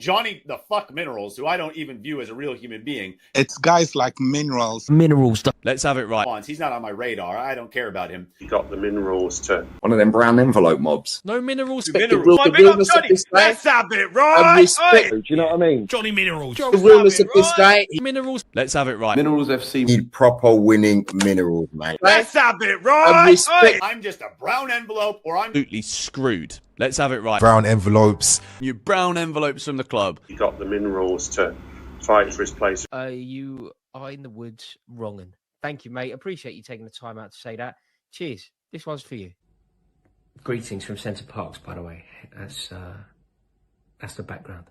Johnny the fuck Minerals, who I don't even view as a real human being. It's guys like Minerals. Let's have it right. He's not on my radar. I don't care about him. You got the Minerals to... One of them brown envelope mobs. No minerals. My big up Johnny. Let's have it right. Do you know what I mean? Johnny Minerals. The realness of this guy. Minerals. Let's have it right. Minerals FC need proper winning minerals, mate. Let's have it right. Respect. I'm just a brown envelope, or I'm Absolutely screwed. Let's have it right. Brown envelopes. You brown envelopes from the club. You got the Minerals to fight for his place. You are in the woods wronging. Thank you, mate. Appreciate you taking the time out to say that. Cheers. This one's for you. Greetings from Centre Parks, by the way. That's the background.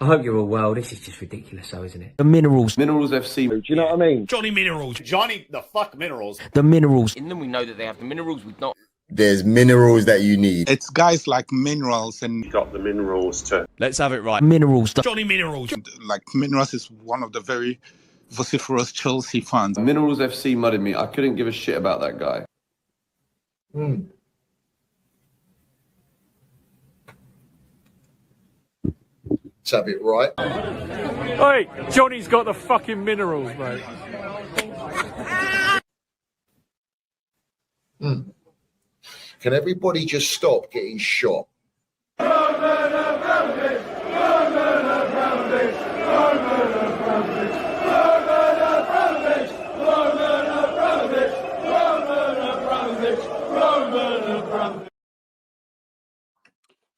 I hope you're all well. This is just ridiculous, though, isn't it? The Minerals. Minerals FC. Do you know what I mean? Johnny Minerals. Johnny the fuck Minerals. The Minerals. In them, we know that they have the minerals. We've not. There's minerals that you need. It's guys like Minerals and You got the Minerals to... Let's have it right. Minerals. Johnny Minerals. like Minerals is one of the very vociferous Chelsea fans. Minerals FC mudded me. I couldn't give a shit about that guy. Let's have it right. Hey, Johnny's got the fucking minerals, mate. Can everybody just stop getting shot? Let's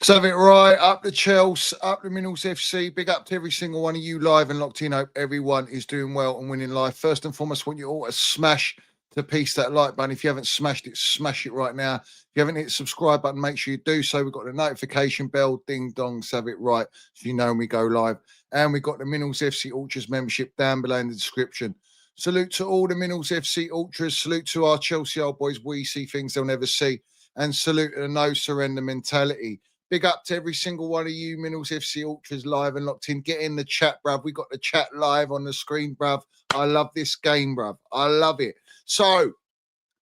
have it right. Up the Chelsea, up the Minerals FC. Big up to every single one of you live and locked in. Hope everyone is doing well and winning life. First and foremost, I want you all to smash to piece that like button. If you haven't smashed it, smash it right now. If you haven't hit the subscribe button, make sure you do so. We've got the notification bell, ding dong, let's have it right, so you know when we go live. And we've got the Minerals FC Ultras membership down below in the description. Salute to all the Minerals FC Ultras. Salute to our Chelsea old boys. We see things they'll never see. And salute to the no surrender mentality. Big up to every single one of you Minerals FC Ultras live and locked in. Get in the chat, bruv. We got the chat live on the screen, bruv. I love this game, bruv. I love it. So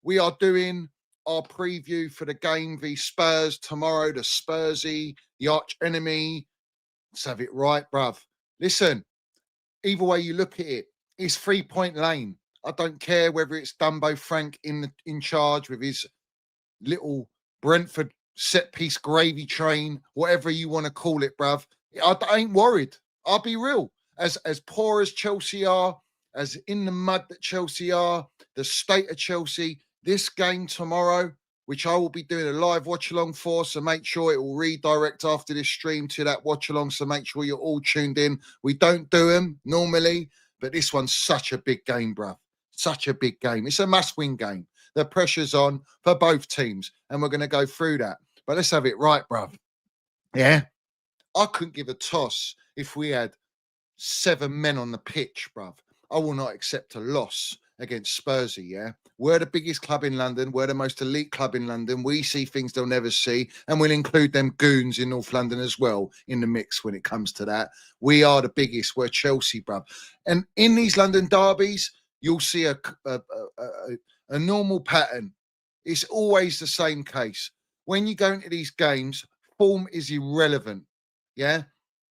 we are doing our preview for the game v Spurs tomorrow. The Spursy, the arch enemy. Let's have it right, bruv. Listen, either way you look at it, it's 3-point lane. I don't care whether it's Dumbo Frank in charge with his little Brentford set-piece gravy train, whatever you want to call it, bruv. I ain't worried. I'll be real. As poor as Chelsea are, as in the mud that Chelsea are, the state of Chelsea, this game tomorrow, which I will be doing a live watch-along for, so make sure it will redirect after this stream to that watch-along, so make sure you're all tuned in. We don't do them normally, but this one's such a big game, bruv. Such a big game. It's a must-win game. The pressure's on for both teams, and we're going to go through that. But let's have it right, bruv. Yeah? I couldn't give a toss if we had 7 men on the pitch, bruv. I will not accept a loss against Spursy, yeah? We're the biggest club in London. We're the most elite club in London. We see things they'll never see, and we'll include them goons in North London as well in the mix when it comes to that. We are the biggest. We're Chelsea, bruv. And in these London derbies, you'll see a normal pattern. It's always the same case. When you go into these games, form is irrelevant, yeah?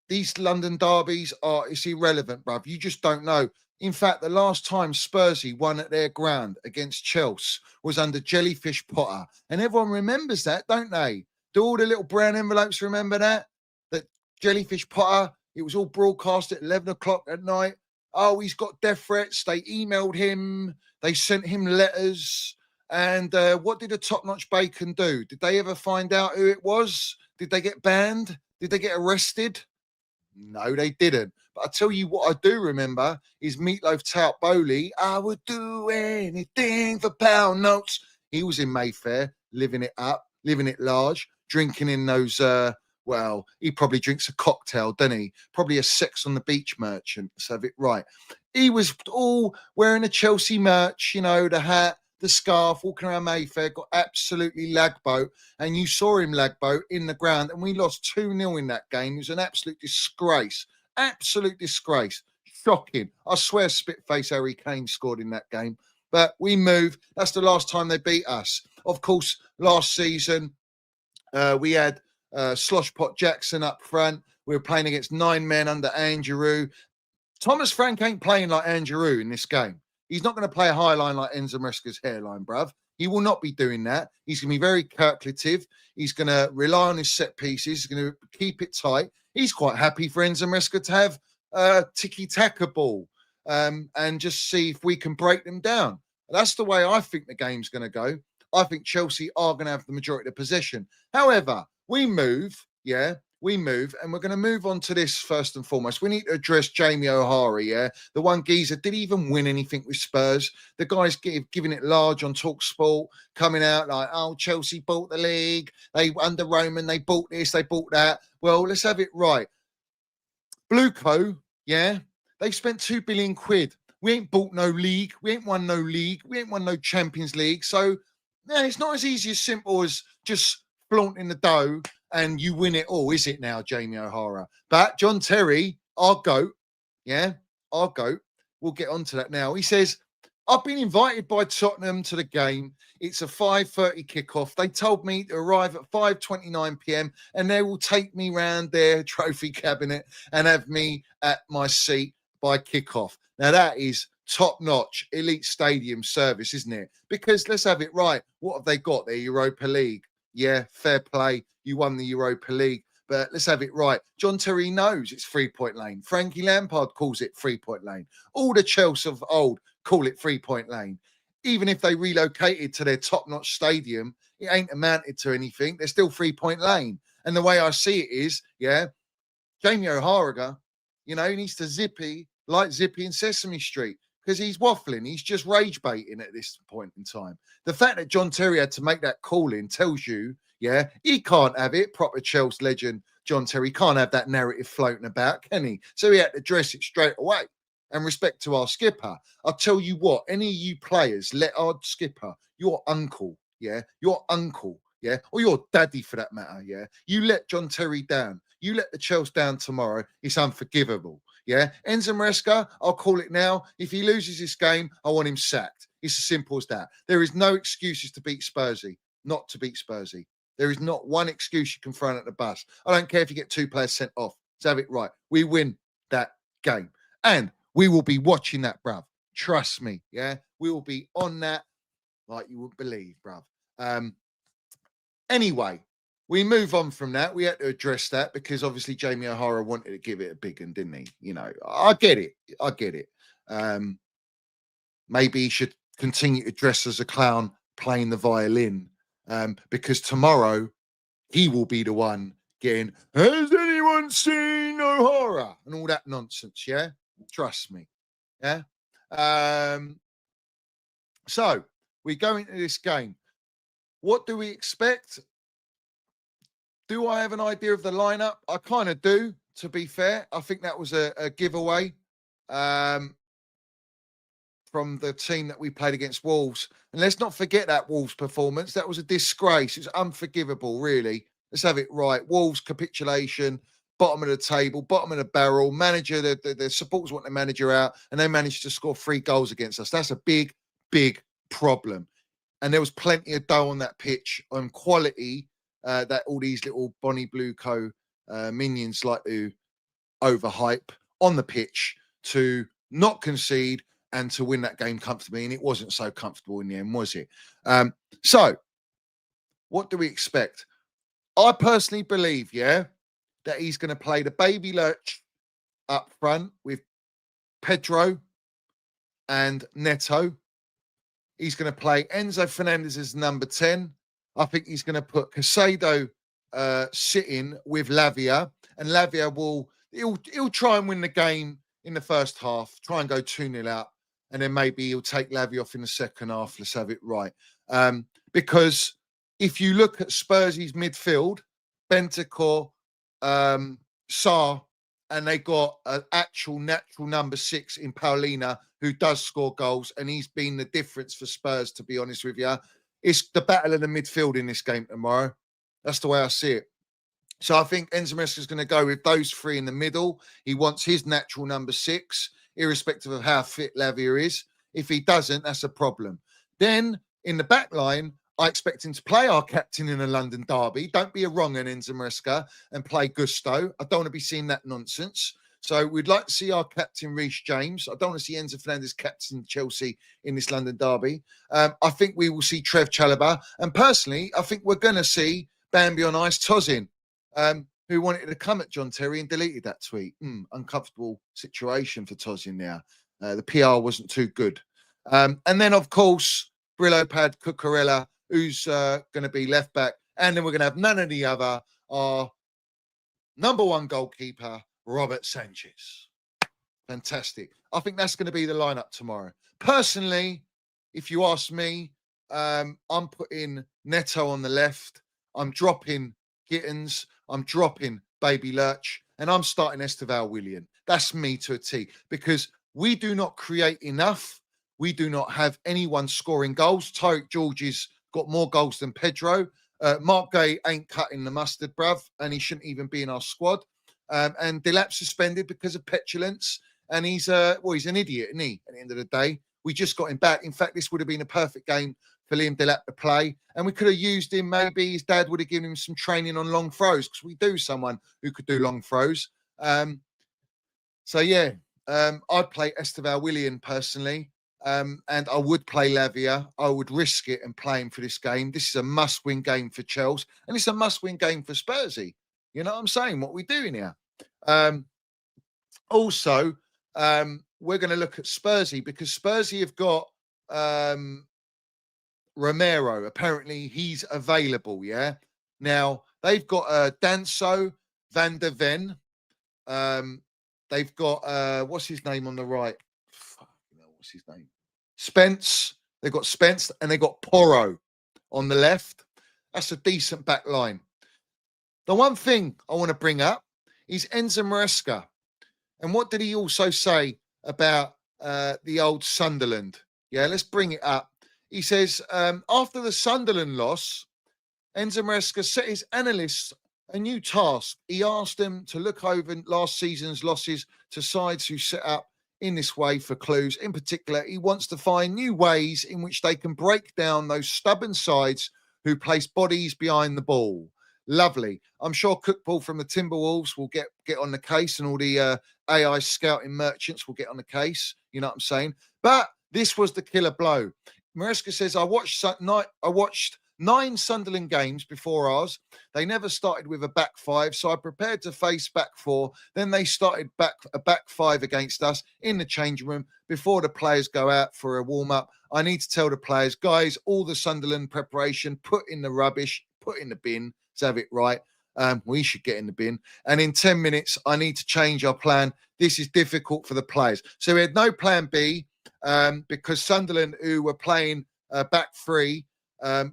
These London derbies it's irrelevant, bruv. You just don't know. In fact, the last time Spursy won at their ground against Chelsea was under Jellyfish Potter. And everyone remembers that, don't they? Do all the little brown envelopes remember that? That Jellyfish Potter, it was all broadcast at 11 o'clock at night. Oh, he's got death threats. They emailed him. They sent him letters. And what did the top-notch bacon do? Did they ever find out who it was? Did they get banned? Did they get arrested? No, they didn't. But I tell you what I do remember is Meatloaf Tout Bowley. I would do anything for pound notes. He was in Mayfair, living it up, living it large, drinking in those, well, he probably drinks a cocktail, doesn't he? Probably a Sex on the Beach merchant, so have it right. He was all wearing a Chelsea merch, you know, the hat, the scarf, walking around Mayfair, got absolutely lagboat, and you saw him lagboat in the ground, and we lost 2-0 in that game. It was an absolute disgrace. Absolute disgrace. Shocking. I swear Spitface Harry Kane scored in that game. But we move. That's the last time they beat us. Of course, last season, we had Sloshpot Jackson up front. We were playing against 9 men under Andrew. Thomas Frank ain't playing like Andrew in this game. He's not going to play a high line like Enzo Maresca's hairline, bruv. He will not be doing that. He's going to be very calculative. He's going to rely on his set pieces. He's going to keep it tight. He's quite happy for Enzo Maresca to have a tiki-taka ball and just see if we can break them down. That's the way I think the game's going to go. I think Chelsea are going to have the majority of possession. However, we move, and we're going to move on to this first and foremost. We need to address Jamie O'Hara, the one geezer. Did he even win anything with Spurs? The guy's giving it large on TalkSport, coming out like, oh, Chelsea bought the league. They under Roman, they bought this, they bought that. Well, let's have it right. Blueco, they spent £2 billion. We ain't bought no league. We ain't won no league. We ain't won no Champions League. So, it's not as easy as simple as just flaunting the dough and you win it all, is it now, Jamie O'Hara? But John Terry, our GOAT, we'll get onto that now. He says, I've been invited by Tottenham to the game. It's a 5:30 kickoff. They told me to arrive at 5:29 p.m. and they will take me round their trophy cabinet and have me at my seat by kickoff. Now, that is top-notch elite stadium service, isn't it? Because let's have it right. What have they got? Their Europa League. Yeah, fair play. You won the Europa League. But let's have it right. John Terry knows it's 3-point lane. Frankie Lampard calls it 3-point lane. All the Chelsea of old call it 3-point lane. Even if they relocated to their top-notch stadium, it ain't amounted to anything. They're still 3-point lane. And the way I see it is, Jamie O'Hara, he needs to Zippy like Zippy in Sesame Street because he's waffling. He's just rage baiting at this point in time. The fact that John Terry had to make that call in tells you, he can't have it. Proper Chelsea legend John Terry can't have that narrative floating about, can he? So he had to address it straight away. And respect to our skipper, I'll tell you what, any of you players, let our skipper, your uncle, your uncle, or your daddy for that matter, you let John Terry down. You let the Chelsea down tomorrow. It's unforgivable. Enzo Maresca, I'll call it now. If he loses this game, I want him sacked. It's as simple as that. There is no excuses to beat Spursy, not to beat Spursy. There is not one excuse you can throw at the bus. I don't care if you get 2 players sent off. Let's have it right. We win that game. And we will be watching that, bruv. Trust me, We will be on that like you wouldn't believe, bruv. Anyway, we move on from that. We had to address that because obviously Jamie O'Hara wanted to give it a big one, didn't he? I get it. Maybe he should continue to dress as a clown playing the violin because tomorrow he will be the one getting, has anyone seen O'Hara? And all that nonsense, Trust me, So we go into this game. What do we expect? Do I have an idea of the lineup? I kind of do, to be fair. I think that was a giveaway from the team that we played against Wolves. And let's not forget that Wolves performance. That was a disgrace. It's unforgivable, really. Let's have it right. Wolves capitulation, bottom of the table, bottom of the barrel. Manager, the supporters want the manager out, and they managed to score 3 goals against us. That's a big, big problem. And there was plenty of dough on that pitch on quality that all these little Bonnie Blueco minions like to overhype on the pitch to not concede and to win that game comfortably. And it wasn't so comfortable in the end, was it? So what do we expect? I personally believe, that he's going to play the baby lurch up front with Pedro and Neto. He's going to play Enzo Fernandez as number 10. I think he's going to put Casado sitting with Lavia, and Lavia he'll try and win the game in the first half, try and go 2-0 up, and then maybe he'll take Lavia off in the second half. Let's have it right. Because if you look at Spurs' midfield, Bentancur, Sarr, and they got an actual natural number 6 in Paulina who does score goals, and he's been the difference for Spurs, to be honest with you. It's the battle of the midfield in this game tomorrow. That's the way I see it. So I think Enzo Maresca is going to go with those 3 in the middle. He wants his natural number 6, irrespective of how fit Lavia is. If he doesn't, that's a problem. Then in the back line, I expect him to play our captain in a London derby. Don't be a wrong un, Enzo Maresca, and play Gusto. I don't want to be seeing that nonsense. So we'd like to see our captain, Reece James. I don't want to see Enzo Fernandez captain Chelsea in this London derby. I think we will see Trev Chalobah. And personally, I think we're going to see Bambi on Ice Tosin, who wanted to come at John Terry and deleted that tweet. Uncomfortable situation for Tosin now. The PR wasn't too good. And then, of course, Brillo Pad Cucurella, who's going to be left back. And then we're going to have none of the other. Our number one goalkeeper, Robert Sanchez. Fantastic. I think that's going to be the lineup tomorrow. Personally, if you ask me, I'm putting Neto on the left. I'm dropping Gittins. I'm dropping Baby Lurch. And I'm starting Esteval Willian. That's me to a T. Because we do not create enough. We do not have anyone scoring goals. Tyreek George's got more goals than Pedro. Mark Gay ain't cutting the mustard, bruv. And he shouldn't even be in our squad. And Delap suspended because of petulance. And he's an idiot, isn't he? At the end of the day, we just got him back. In fact, this would have been a perfect game for Liam Delap to play. And we could have used him. Maybe his dad would have given him some training on long throws because we do someone who could do long throws. I'd play Esteval Willian personally. And I would play Lavia. I would risk it and play him for this game. This is a must-win game for Chelsea. And it's a must-win game for Spursy. You know what I'm saying? What we're doing here. Also, we're going to look at Spursy because Spursy have got Romero. Apparently, he's available, yeah? Now, they've got Danso, Van der Ven. They've got, what's his name on the right? What's his name? Spence. They've got Spence and they've got Porro on the left. That's a decent back line. The one thing I want to bring up is Enzo Maresca. And what did he also say about the old Sunderland? Yeah, let's bring it up. He says, after the Sunderland loss, Enzo Maresca set his analysts a new task. He asked them to look over last season's losses to sides who set up in this way for clues. In particular, he wants to find new ways in which they can break down those stubborn sides who place bodies behind the ball. Lovely. I'm sure Cookball from the Timberwolves will get on the case, and all the AI scouting merchants will get on the case. You know what I'm saying? But this was the killer blow. Maresca says, I watched 9 Sunderland games before ours. They never started with a back five, so I prepared to face back four. Then they started a back five against us in the changing room before the players go out for a warm-up. I need to tell the players, guys, all the Sunderland preparation, put in the rubbish, put in the bin. Let's have it right. We should get in the bin. And in 10 minutes, I need to change our plan. This is difficult for the players. So we had no plan B because Sunderland, who were playing back three,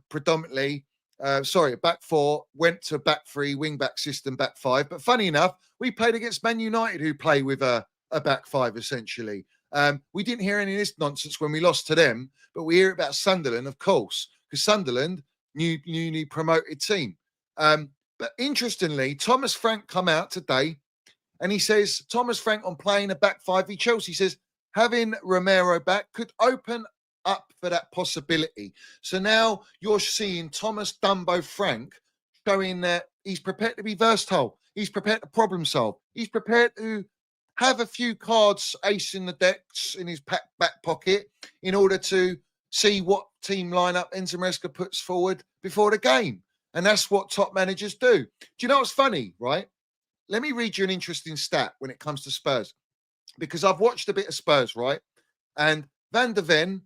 predominantly, back four, went to back three, wing back system, back five. But funny enough, we played against Man United, who play with a back five, essentially. We didn't hear any of this nonsense when we lost to them, but we hear about Sunderland, of course, because Sunderland, newly promoted team. But interestingly, Thomas Frank come out today and he says, Thomas Frank on playing a back five v Chelsea says, having Romero back could open up for that possibility. So now you're seeing Thomas Dumbo Frank showing that he's prepared to be versatile. He's prepared to problem solve. He's prepared to have a few cards ace in the decks in his back pocket in order to see what team lineup Enzo Maresca puts forward before the game. And that's what top managers do. Do you know what's funny, right? Let me read you an interesting stat when it comes to Spurs. Because I've watched a bit of Spurs, right? And Van der Ven,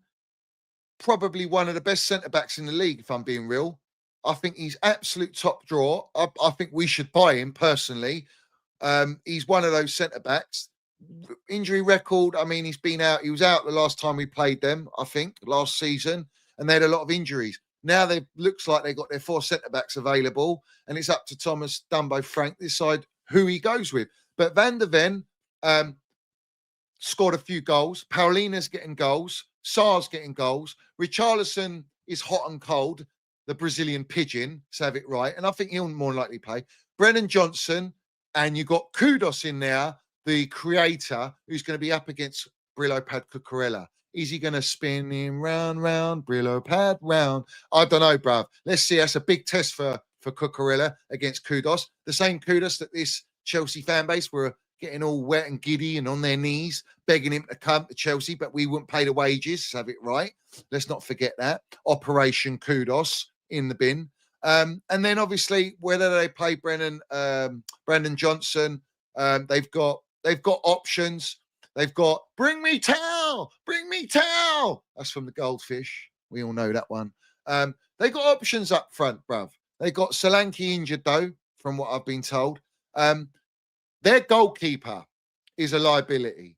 probably one of the best centre-backs in the league, if I'm being real. I think he's absolute top draw. I think we should buy him, personally. He's one of those centre-backs. Injury record, I mean, he's been out. He was out the last time we played them, I think, last season. And they had a lot of injuries. Now they looks like they got their 4 centre-backs available. And it's up to Thomas Dumbo Frank to decide who he goes with. But Van der Ven scored a few goals. Paulina's getting goals. Sarr's getting goals. Richarlison is hot and cold, the Brazilian pigeon, to have it right. And I think he'll more likely play. Brennan Johnson, and you got Kudos in there, the creator, who's going to be up against Brillo Pad Cucurella. Is he going to spin him round, round, Brillo pad round? I don't know, bruv. Let's see. That's a big test for Cucurella against Kudos. The same Kudos that this Chelsea fan base were getting all wet and giddy and on their knees, begging him to come to Chelsea, but we wouldn't pay the wages. Let's have it right. Let's not forget that. Operation Kudos in the bin. And then obviously, whether they play Brandon Johnson, they've got options. They've got bring me towel. That's from the Goldfish. We all know that one. They got options up front, bruv. They got Solanke injured though, from what I've been told. Their goalkeeper is a liability.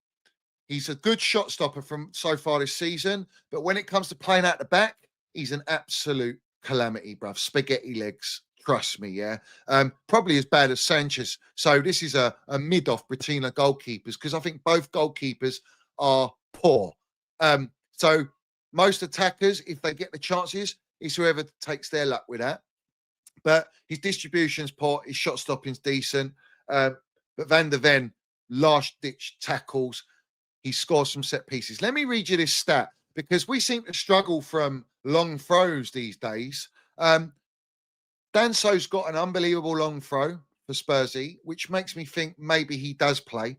He's a good shot stopper from so far this season, but when it comes to playing out the back, he's an absolute calamity, bruv. Spaghetti legs. Trust me, yeah. Probably as bad as Sanchez. So this is a mid-off between the goalkeepers because I think both goalkeepers are poor. So most attackers, if they get the chances, it's whoever takes their luck with that. But his distribution's poor, his shot stopping's decent. But Van der Ven, last-ditch tackles. He scores some set pieces. Let me read you this stat because we seem to struggle from long throws these days. Danso's got an unbelievable long throw for Spursy, which makes me think maybe he does play.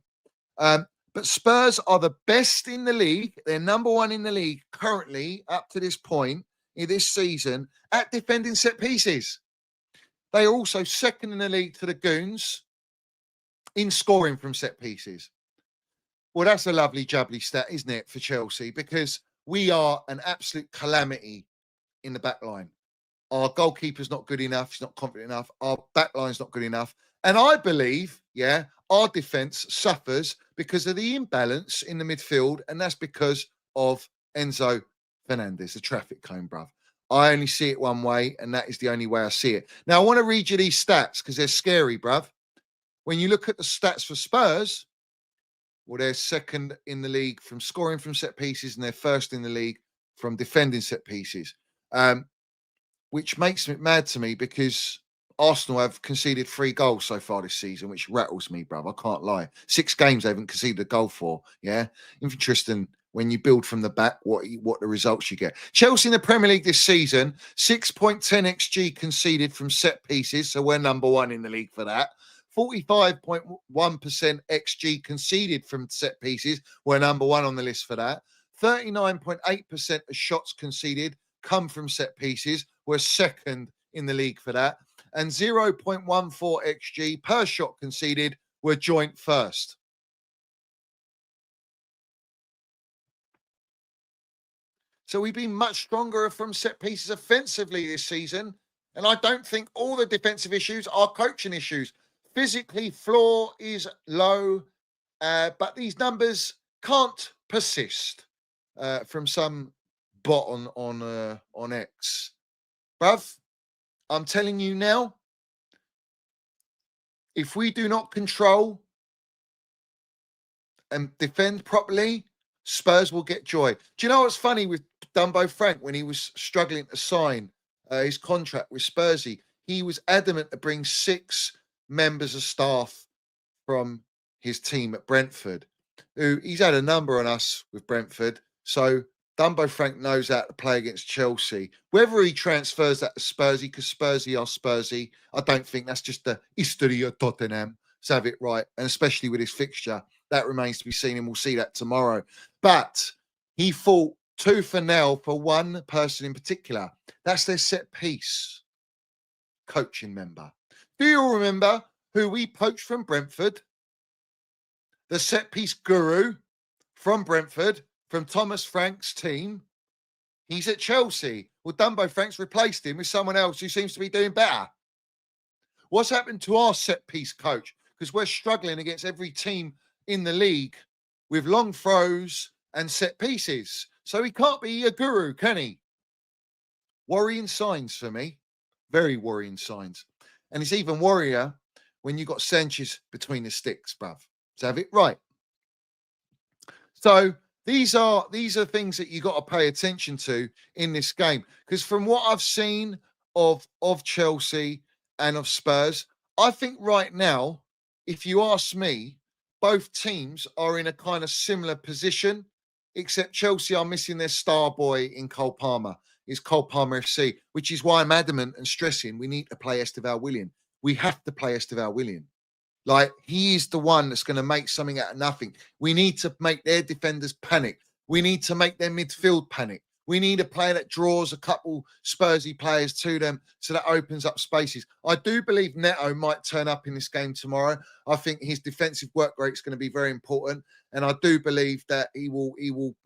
But Spurs are the best in the league. They're number one in the league currently up to this point in this season at defending set pieces. They are also second in the league to the Goons in scoring from set pieces. Well, that's a lovely jubbly stat, isn't it, for Chelsea? Because we are an absolute calamity in the back line. Our goalkeeper's not good enough. He's not confident enough. Our back line's not good enough. And I believe, our defence suffers because of the imbalance in the midfield. And that's because of Enzo Fernandez, the traffic cone, bruv. I only see it one way, and that is the only way I see it. Now, I want to read you these stats because they're scary, bruv. When you look at the stats for Spurs, well, they're second in the league from scoring from set pieces, and they're first in the league from defending set pieces, which makes it mad to me because Arsenal have conceded 3 goals so far this season, which rattles me, bruv. I can't lie. 6 games they haven't conceded a goal for. Yeah, interesting. When you build from the back, what the results you get. Chelsea in the Premier League this season, 6.10 XG conceded from set pieces, so we're number one in the league for that. 45.1% XG conceded from set pieces, we're number one on the list for that. 39.8% of shots conceded come from set pieces, we're second in the league for that. And 0.14 XG per shot conceded, we're joint first. So we've been much stronger from set pieces offensively this season. And I don't think all the defensive issues are coaching issues. Physically, floor is low, but these numbers can't persist from some bot on X. Bruv, I'm telling you now, if we do not control and defend properly, Spurs will get joy. Do you know what's funny with Dumbo Frank when he was struggling to sign his contract with Spursy? He was adamant to bring 6 members of staff from his team at Brentford. He's had a number on us with Brentford. So Dumbo Frank knows how to play against Chelsea. Whether he transfers that to Spursy, because Spursy are Spursy, I don't think that's just the history of Tottenham. Let's have it right. And especially with his fixture, that remains to be seen, and we'll see that tomorrow. But he fought tooth and nail for one person in particular. That's their set piece coaching member. Do you all remember who we poached from Brentford? The set piece guru from Brentford, from Thomas Frank's team. He's at Chelsea. Well, Dumbo Frank's replaced him with someone else who seems to be doing better. What's happened to our set piece coach? Because we're struggling against every team in the league with long throws and set pieces. So he can't be a guru, can he? Worrying signs for me. Very worrying signs. And it's even worrier when you got Sanchez between the sticks, bruv. So have it right. So these are things that you got to pay attention to in this game. Because from what I've seen of Chelsea and of Spurs, I think right now, if you ask me, both teams are in a kind of similar position except Chelsea are missing their star boy in Cole Palmer. It's Cole Palmer FC, which is why I'm adamant and stressing we need to play Estevao Willian. We have to play Estevao Willian. Like, he is the one that's going to make something out of nothing. We need to make their defenders panic. We need to make their midfield panic. We need a player that draws a couple Spursy players to them so that opens up spaces. I do believe Neto might turn up in this game tomorrow. I think his defensive work rate is going to be very important. And I do believe that he will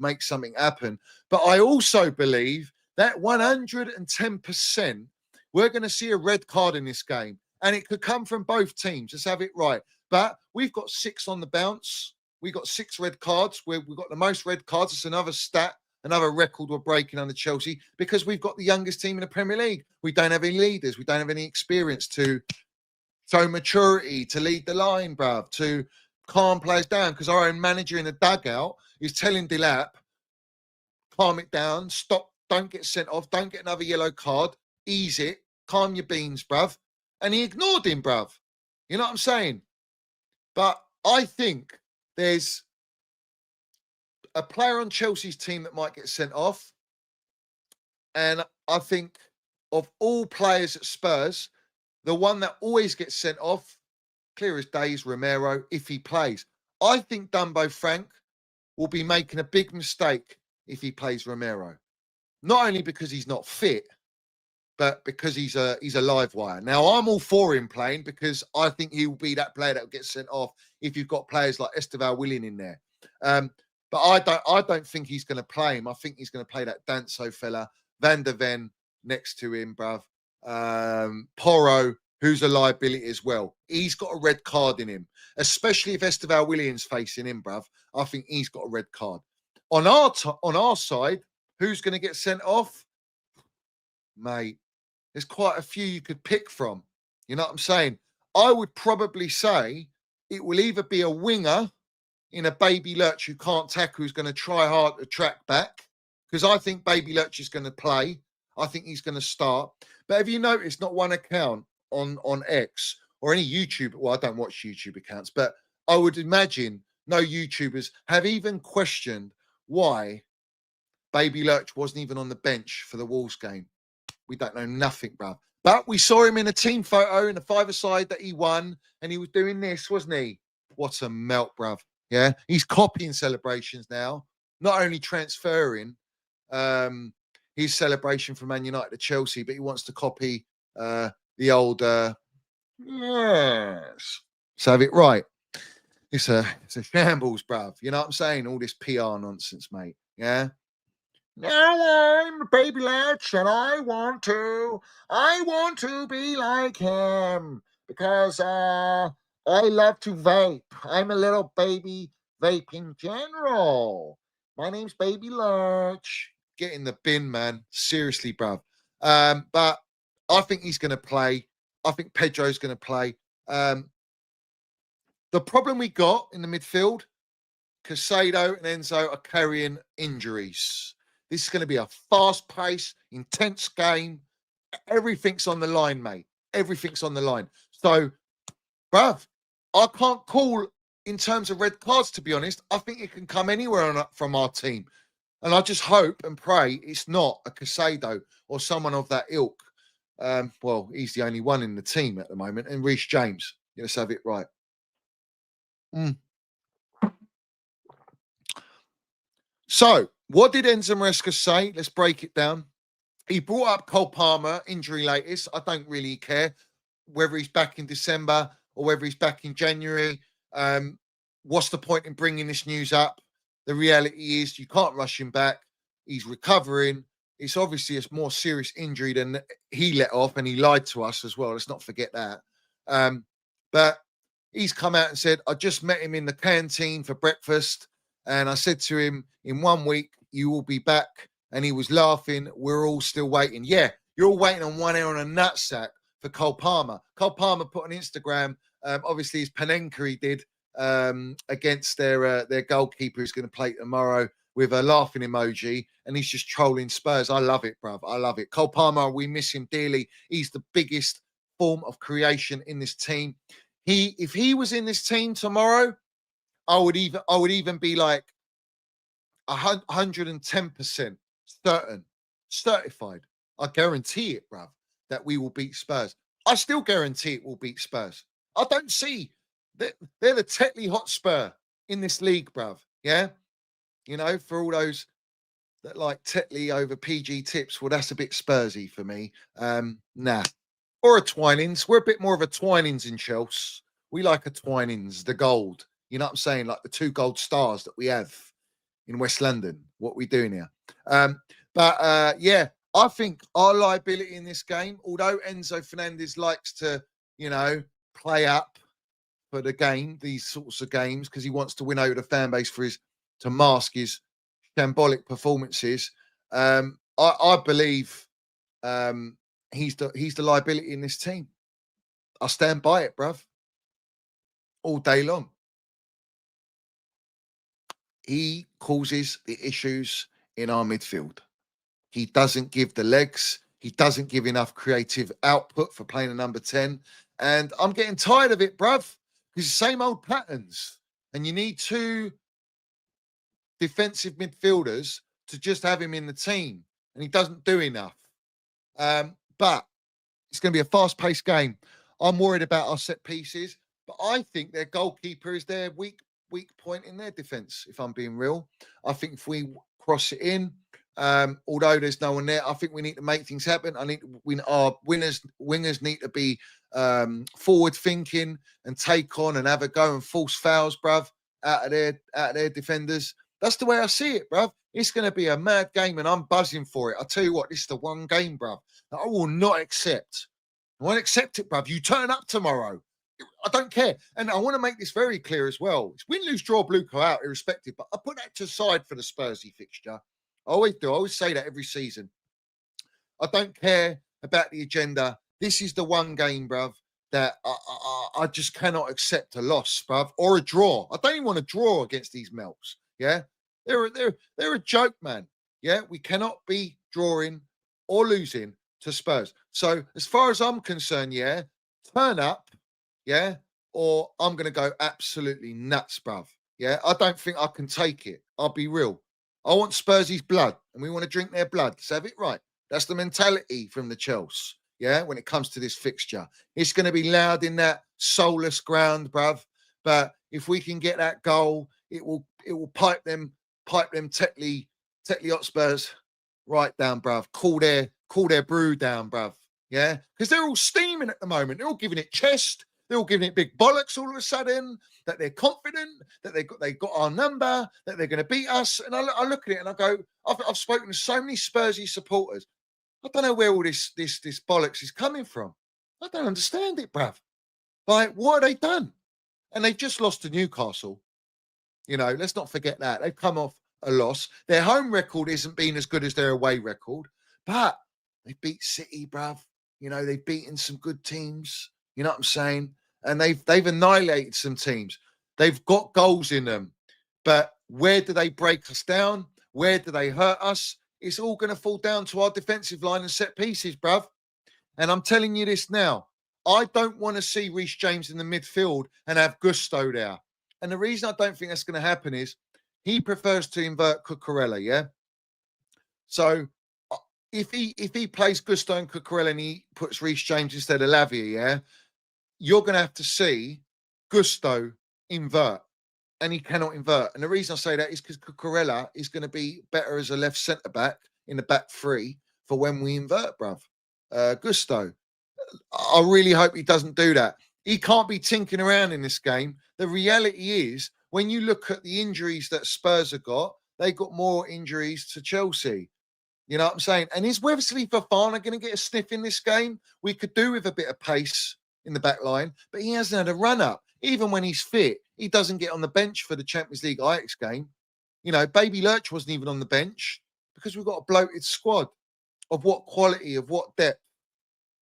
make something happen. But I also believe that 110% we're going to see a red card in this game. And it could come from both teams. Let's have it right. But we've got 6 on the bounce. We've got 6 red cards. We've got the most red cards. It's another stat, another record we're breaking under Chelsea because we've got the youngest team in the Premier League. We don't have any leaders. We don't have any experience to show maturity, to lead the line, bruv, to calm players down, because our own manager in the dugout is telling Delap, calm it down, stop, don't get sent off, don't get another yellow card, ease it, calm your beans, bruv. And he ignored him, bruv. You know what I'm saying? But I think there's a player on Chelsea's team that might get sent off. And I think of all players at Spurs, the one that always gets sent off, clear as day, is Romero if he plays. I think Dumbo Frank will be making a big mistake if he plays Romero. Not only because he's not fit, but because he's a live wire. Now, I'm all for him playing because I think he will be that player that will get sent off if you've got players like Estevao Willian in there. But I don't think he's going to play him. I think he's going to play that Danso fella, Van der Ven next to him, bruv. Porro, who's a liability as well. He's got a red card in him, especially if Estevao Willian's facing him, bruv. I think he's got a red card. On our side, who's going to get sent off? Mate, there's quite a few you could pick from. You know what I'm saying? I would probably say it will either be a winger in a Baby Lurch who can't tackle, who's going to try hard to track back, because I think Baby Lurch is going to play. I think he's going to start. But have you noticed not one account on X or any YouTube? Well, I don't watch YouTube accounts, but I would imagine no YouTubers have even questioned why Baby Lurch wasn't even on the bench for the Wolves game. We don't know nothing, bruv. But we saw him in a team photo in the five-a-side that he won, and he was doing this, wasn't he? What a melt, bruv. Yeah, he's copying celebrations now, not only transferring his celebration from Man United to Chelsea, but he wants to copy the old yes. So have it right. It's a shambles, bruv. You know what I'm saying? All this PR nonsense, mate. Yeah. Now I'm Baby Lurch, and I want to be like him because I love to vape. I'm a little baby vaping general. My name's Baby Lurch. Get in the bin, man. Seriously, bruv. But I think he's going to play. I think Pedro's going to play. The problem we got in the midfield, Casado and Enzo are carrying injuries. This is going to be a fast-paced, intense game. Everything's on the line, mate. Everything's on the line. So, bruv, I can't call in terms of red cards, to be honest. I think it can come anywhere from our team. And I just hope and pray it's not a Casado or someone of that ilk. Well, he's the only one in the team at the moment. And Reece James. Let's have it right. So, what did Enzo Maresca say? Let's break it down. He brought up Cole Palmer, injury latest. I don't really care whether he's back in December or whether he's back in January. What's the point in bringing this news up? The reality is you can't rush him back. He's recovering. It's obviously a more serious injury than he let off, and he lied to us as well. Let's not forget that. But he's come out and said, I just met him in the canteen for breakfast, and I said to him, in 1 week, you will be back. And he was laughing. We're all still waiting. Yeah, you're all waiting on one hair on a nutsack for Cole Palmer. Cole Palmer put on Instagram, obviously his Panenka he did against their goalkeeper who's going to play tomorrow with a laughing emoji. And he's just trolling Spurs. I love it, bruv. I love it. Cole Palmer, we miss him dearly. He's the biggest form of creation in this team. If he was in this team tomorrow, I would even be like, 110% certain, certified. I guarantee it, bruv, that we will beat Spurs. I still guarantee it will beat Spurs. I don't see that they're the Tetley Hotspur in this league, bruv. Yeah, you know, for all those that like Tetley over PG Tips, well, that's a bit Spursy for me. Nah, or a Twinings. We're a bit more of a Twinings in Chelsea. We like a Twinings, the gold. You know what I'm saying? Like the 2 gold stars that we have in West London. What we doing here? Yeah, I think our liability in this game, although Enzo Fernandez likes to, you know, play up for the game, these sorts of games, because he wants to win over the fan base to mask his shambolic performances. I believe he's the liability in this team. I stand by it, bruv, all day long. He causes the issues in our midfield. He doesn't give the legs. He doesn't give enough creative output for playing a number 10. And I'm getting tired of it, bruv, because the same old patterns. And you need 2 defensive midfielders to just have him in the team. And he doesn't do enough. But it's going to be a fast-paced game. I'm worried about our set pieces. But I think their goalkeeper is their weak point in their defence, if I'm being real. I think if we cross it in, although there's no one there, I think we need to make things happen. Our wingers need to be forward thinking and take on and have a go and force fouls, bruv, out of their defenders. That's the way I see it, bruv. It's going to be a mad game and I'm buzzing for it. I tell you what, this is the one game, bruv, that I will not accept. I won't accept it, bruv. You turn up tomorrow. I don't care. And I want to make this very clear as well. It's win, lose, draw, blue go out, irrespective. But I put that to the side for the Spursy fixture. I always do. I always say that every season. I don't care about the agenda. This is the one game, bruv, that I just cannot accept a loss, bruv, or a draw. I don't even want to draw against these Melks. Yeah, they're a joke, man. Yeah, we cannot be drawing or losing to Spurs. So as far as I'm concerned, yeah, turn up. Yeah, or I'm going to go absolutely nuts, bruv. Yeah, I don't think I can take it. I'll be real. I want Spursy's blood, and we want to drink their blood. Let's have it right. That's the mentality from the Chelsea. Yeah, when it comes to this fixture, it's going to be loud in that soulless ground, bruv. But if we can get that goal, it will pipe them Tetley Hotspurs right down, bruv. Cool their brew down, bruv. Yeah, because they're all steaming at the moment. They're all giving it chest. They're all giving it big bollocks all of a sudden, that they're confident, that they got our number, that they're going to beat us. And I look at it and I go, I've spoken to so many Spursy supporters. I don't know where all this bollocks is coming from. I don't understand it, bruv. Like, what have they done? And they've just lost to Newcastle. You know, let's not forget that. They've come off a loss. Their home record isn't been as good as their away record, but they beat City, bruv. You know, they've beaten some good teams. You know what I'm saying? And they've annihilated some teams. They've got goals in them. But where do they break us down? Where do they hurt us? It's all going to fall down to our defensive line and set pieces, bruv. And I'm telling you this now. I don't want to see Reece James in the midfield and have Gusto there. And the reason I don't think that's going to happen is he prefers to invert Cucurella, yeah? So if he plays Gusto and Cucurella and he puts Reece James instead of Lavia, yeah, you're going to have to see Gusto invert, and he cannot invert. And the reason I say that is because Cucurella is going to be better as a left centre-back in the back 3 for when we invert, bruv. Gusto, I really hope he doesn't do that. He can't be tinkering around in this game. The reality is, when you look at the injuries that Spurs have got, they got more injuries to Chelsea. You know what I'm saying? And is Wesley Fofana going to get a sniff in this game? We could do with a bit of pace in the back line, but he hasn't had a run-up. Even when he's fit, he doesn't get on the bench for the Champions League Ajax game. You know, Baby Lurch wasn't even on the bench because we've got a bloated squad of what quality, of what depth.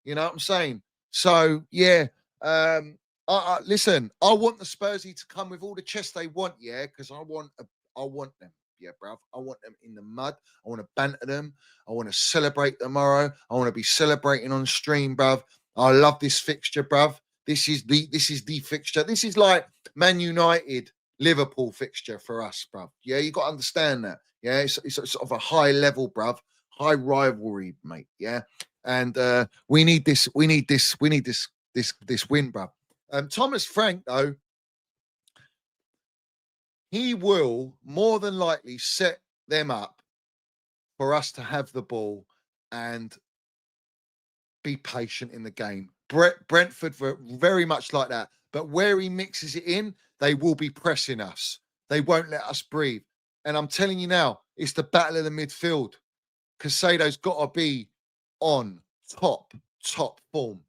You know what I'm saying? So, yeah, listen, I want the Spursy to come with all the chest they want, yeah, because I want them. Yeah, bruv. I want them in the mud. I want to banter them. I want to celebrate tomorrow. I want to be celebrating on stream, bruv. I love this fixture, bruv. This is the fixture. This is like Man United Liverpool fixture for us, bruv. Yeah, you got to understand that. Yeah, it's sort of a high level, bruv, high rivalry, mate. Yeah, and we need this win, bruv. Thomas Frank, though, he will more than likely set them up for us to have the ball and be patient in the game. Brentford were very much like that, but where he mixes it in, they will be pressing us. They won't let us breathe. And I'm telling you now, it's the battle of the midfield. Casado's got to be on top form.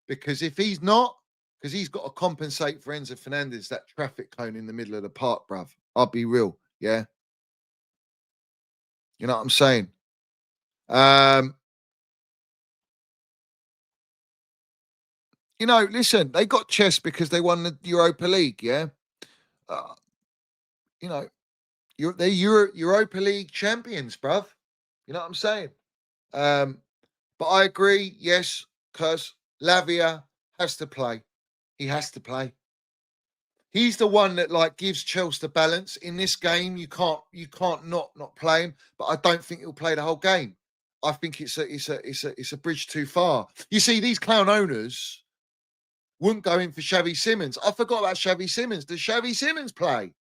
Because if he's not, because he's got to compensate for Enzo Fernandez, that traffic cone in the middle of the park, bruv. I'll be real, yeah? You know what I'm saying? You know, listen, they got chess because they won the Europa League, yeah? You know, they're Europa League champions, bruv. You know what I'm saying? But I agree, yes, because Lavia has to play. He has to play. He's the one that like gives Chelsea the balance. In this game, you can't not play him, but I don't think he'll play the whole game. I think it's a bridge too far. You see, these clown owners wouldn't go in for Xavi Simons. I forgot about Xavi Simons. Does Xavi Simons play?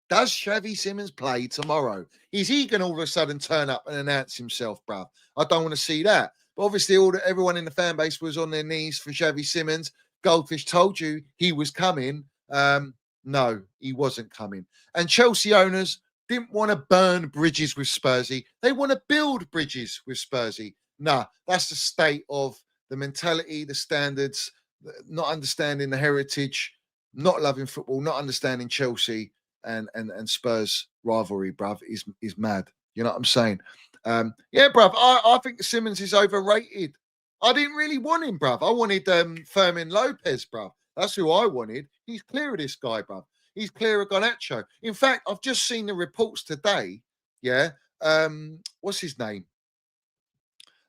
Does Xavi Simons play tomorrow? Is he going to all of a sudden turn up and announce himself, bruv? I don't want to see that. But obviously, everyone in the fan base was on their knees for Xavi Simons. Goldfish told you he was coming. No, he wasn't coming. And Chelsea owners didn't want to burn bridges with Spursy. They want to build bridges with Spursy. Nah, that's the state of the mentality, the standards, not understanding the heritage, not loving football, not understanding Chelsea and Spurs rivalry, bruv, is mad. You know what I'm saying? Yeah, bruv, I think Simmons is overrated. I didn't really want him, bruv. I wanted Fermin Lopez, bruv. That's who I wanted. He's clear of this guy, bruv. He's clear of Garnacho. In fact, I've just seen the reports today, yeah, what's his name?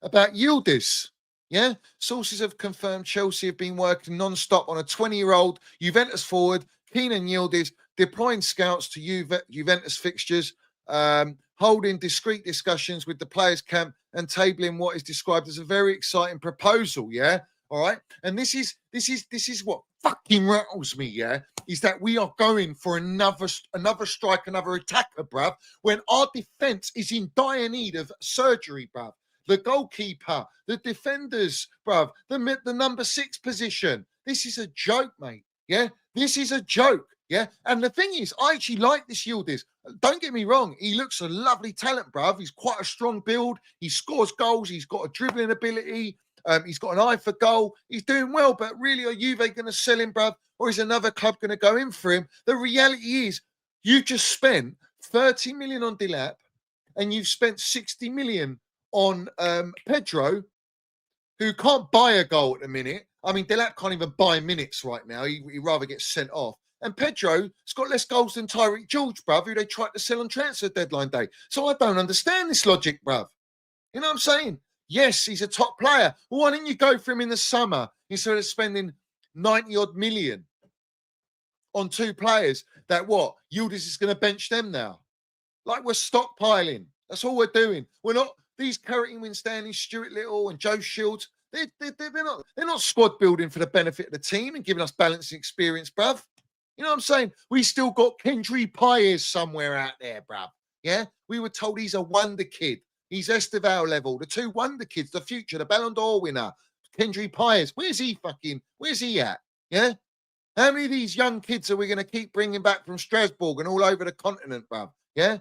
About Yildiz. Yeah, sources have confirmed Chelsea have been working non-stop on a 20-year-old Juventus forward, Kenan Yildiz, deploying scouts to Juventus fixtures, holding discreet discussions with the players' camp and tabling what is described as a very exciting proposal. Yeah, all right. And this is what fucking rattles me. Yeah, is that we are going for another strike, another attacker, bruv, when our defense is in dire need of surgery, bruv. The goalkeeper, the defenders, bruv, the number 6 position. This is a joke, mate. Yeah, this is a joke. Yeah, and the thing is, I actually like this Yildiz. Don't get me wrong. He looks a lovely talent, bruv. He's quite a strong build. He scores goals. He's got a dribbling ability. He's got an eye for goal. He's doing well, but really, are Juve going to sell him, bruv? Or is another club going to go in for him? The reality is, you just spent 30 million on Delap and you've spent 60 million on Pedro, who can't buy a goal at the minute. I mean, Delap can't even buy minutes right now. He'd rather get sent off. And Pedro's got less goals than Tyreek George, bruv, who they tried to sell on transfer deadline day. So I don't understand this logic, bruv. You know what I'm saying? Yes, he's a top player. Well, why didn't you go for him in the summer instead of spending 90-odd million on 2 players that what? Yildiz is going to bench them now. Like we're stockpiling. That's all we're doing. We're not these Carrington Winstanley, Stuart Little and Joe Shields. They're not squad building for the benefit of the team and giving us balanced experience, bruv. You know what I'm saying? We still got Kendry Paez somewhere out there, bruv. Yeah? We were told he's a wonder kid. He's Esteval level. The 2 wonder kids, the future, the Ballon d'Or winner, Kendry Paez. Where's he at? Yeah? How many of these young kids are we going to keep bringing back from Strasbourg and all over the continent, bruv? Yeah?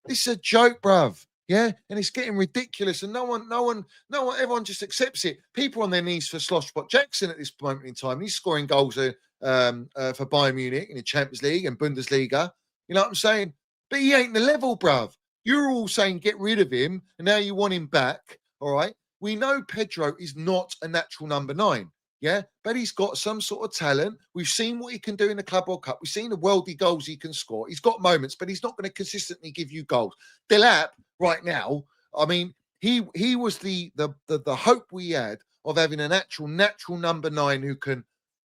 This is a joke, bruv. Yeah? And it's getting ridiculous. And no one, everyone just accepts it. People on their knees for Sloshpot Jackson at this moment in time. He's scoring goals for Bayern Munich in the Champions League and Bundesliga. You know what I'm saying? But he ain't the level, bruv. You're all saying get rid of him, and now you want him back. All right. We know Pedro is not a natural number 9. Yeah, but he's got some sort of talent. We've seen what he can do in the Club World Cup. We've seen the worldy goals he can score. He's got moments, but he's not going to consistently give you goals. Delap, right now, I mean, he was the hope we had of having an actual natural number 9 who can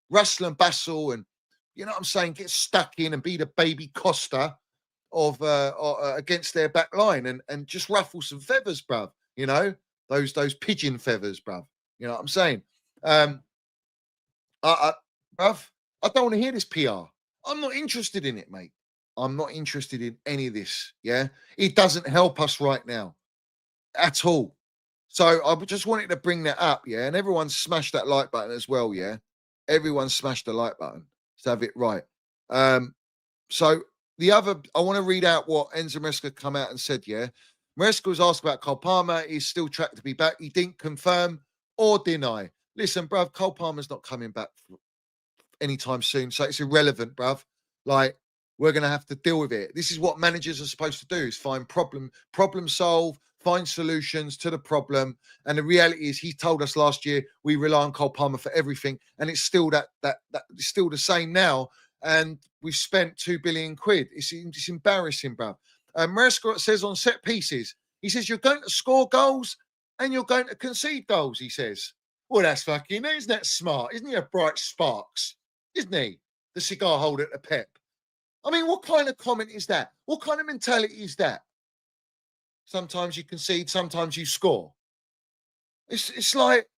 rustle and bustle and, you know what I'm saying, get stuck in and be the baby Costa of against their back line and just ruffle some feathers, bruv. You know, those pigeon feathers, bruv. You know what I'm saying? Bruv, I don't want to hear this PR. I'm not interested in it, mate. I'm not interested in any of this. Yeah, it doesn't help us right now at all. So I just wanted to bring that up, yeah. And everyone smash that like button as well, yeah. Everyone smash the like button to have it right. So the other, I want to read out what Enzo Maresca come out and said, yeah. Maresca was asked about Cole Palmer. He's still tracked to be back. He didn't confirm or deny. Listen, bruv, Cole Palmer's not coming back anytime soon, so it's irrelevant, bruv. Like, we're going to have to deal with it. This is what managers are supposed to do, is find problem solve, find solutions to the problem. And the reality is, he told us last year we rely on Cole Palmer for everything, and it's still that it's still the same now. And we've spent £2 billion quid. It's embarrassing, bruv. Maresca says on set pieces, he says you're going to score goals and you're going to concede goals. He says, well, that's fucking, isn't that smart? Isn't he a bright sparks? Isn't he? The cigar holder at the Pep. I mean, what kind of comment is that? What kind of mentality is that? Sometimes you concede, sometimes you score. It's like,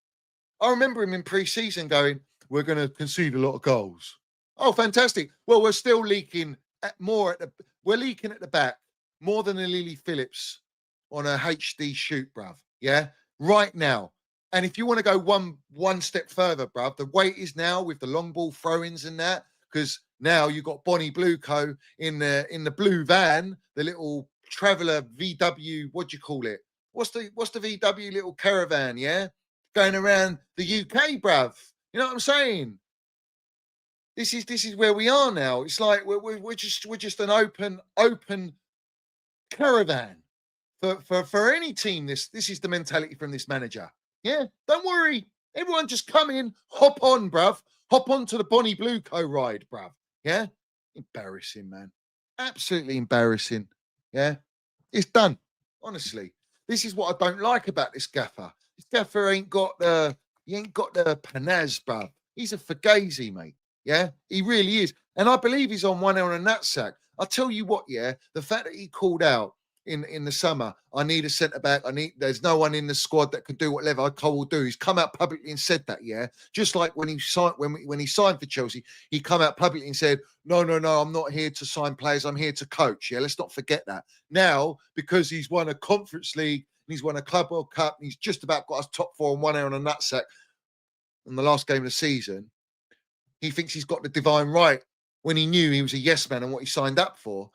I remember him in pre-season going, we're going to concede a lot of goals. Oh, fantastic. Well, we're still leaking we're leaking at the back more than a Lily Phillips on a HD shoot, bruv. Yeah, right now. And if you want to go one step further, bruv, the weight is now with the long ball throw-ins and that, because now you've got Bonnie Blueco in the blue van, the little traveller VW, what do you call it? What's the VW little caravan, yeah? Going around the UK, bruv. You know what I'm saying? This is where we are now. It's like we're just an open caravan for any team. This is the mentality from this manager. Yeah, don't worry. Everyone just come in, hop on, bruv. Hop on to the Bonnie Blueco ride, bruv. Yeah? Embarrassing, man. Absolutely embarrassing. Yeah? It's done. Honestly. This is what I don't like about this gaffer. This gaffer ain't got the panaz, bruv. He's a fugazi, mate. Yeah? He really is. And I believe he's on one on a nutsack. I'll tell you what, yeah, the fact that he called out in the summer, I need a centre-back, there's no one in the squad that can do whatever Cole will do. He's come out publicly and said that, yeah. Just like when he signed for Chelsea, he come out publicly and said, no, I'm not here to sign players, I'm here to coach. Yeah, let's not forget that. Now, because he's won a Conference League and he's won a Club World Cup and he's just about got us top four and 1 on a nutsack in the last game of the season, he thinks he's got the divine right when he knew he was a yes man and what he signed up for.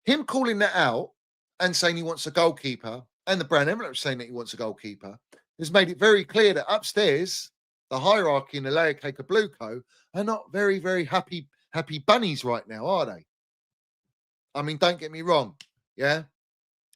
Him calling that out and saying he wants a goalkeeper, and the brand envelope saying that he wants a goalkeeper, has made it very clear that upstairs, the hierarchy in the layer cake of Blueco are not very, very happy bunnies right now, are they? I mean, don't get me wrong. Yeah.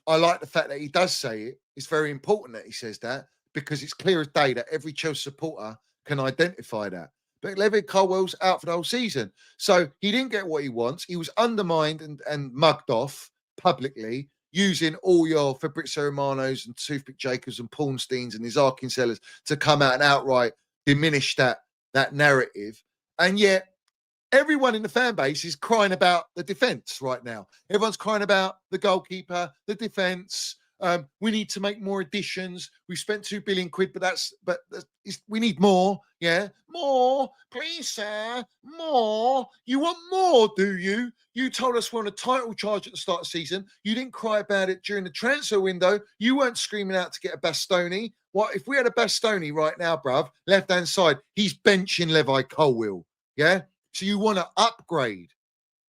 I like the fact that he does say it. It's very important that he says that, because it's clear as day that every Chelsea supporter can identify that. But Levi Colwell's out for the whole season. So he didn't get what he wants. He was undermined and mugged off publicly, using all your Fabrizio Romanos and Toothpick Jacobs and Pawnsteins and his Arkinsellers to come out and outright diminish that narrative. And yet everyone in the fan base is crying about the defence right now. Everyone's crying about the goalkeeper, the defence. We need to make more additions. We spent £2 billion quid, but we need more. Yeah, more, please, sir, more. You want more, do you? You told us we're on a title charge at the start of the season. You didn't cry about it during the transfer window. You weren't screaming out to get a Bastoni. What if we had a Bastoni right now, bruv? Left hand side, he's benching Levi Colwill. Yeah, so you want to upgrade.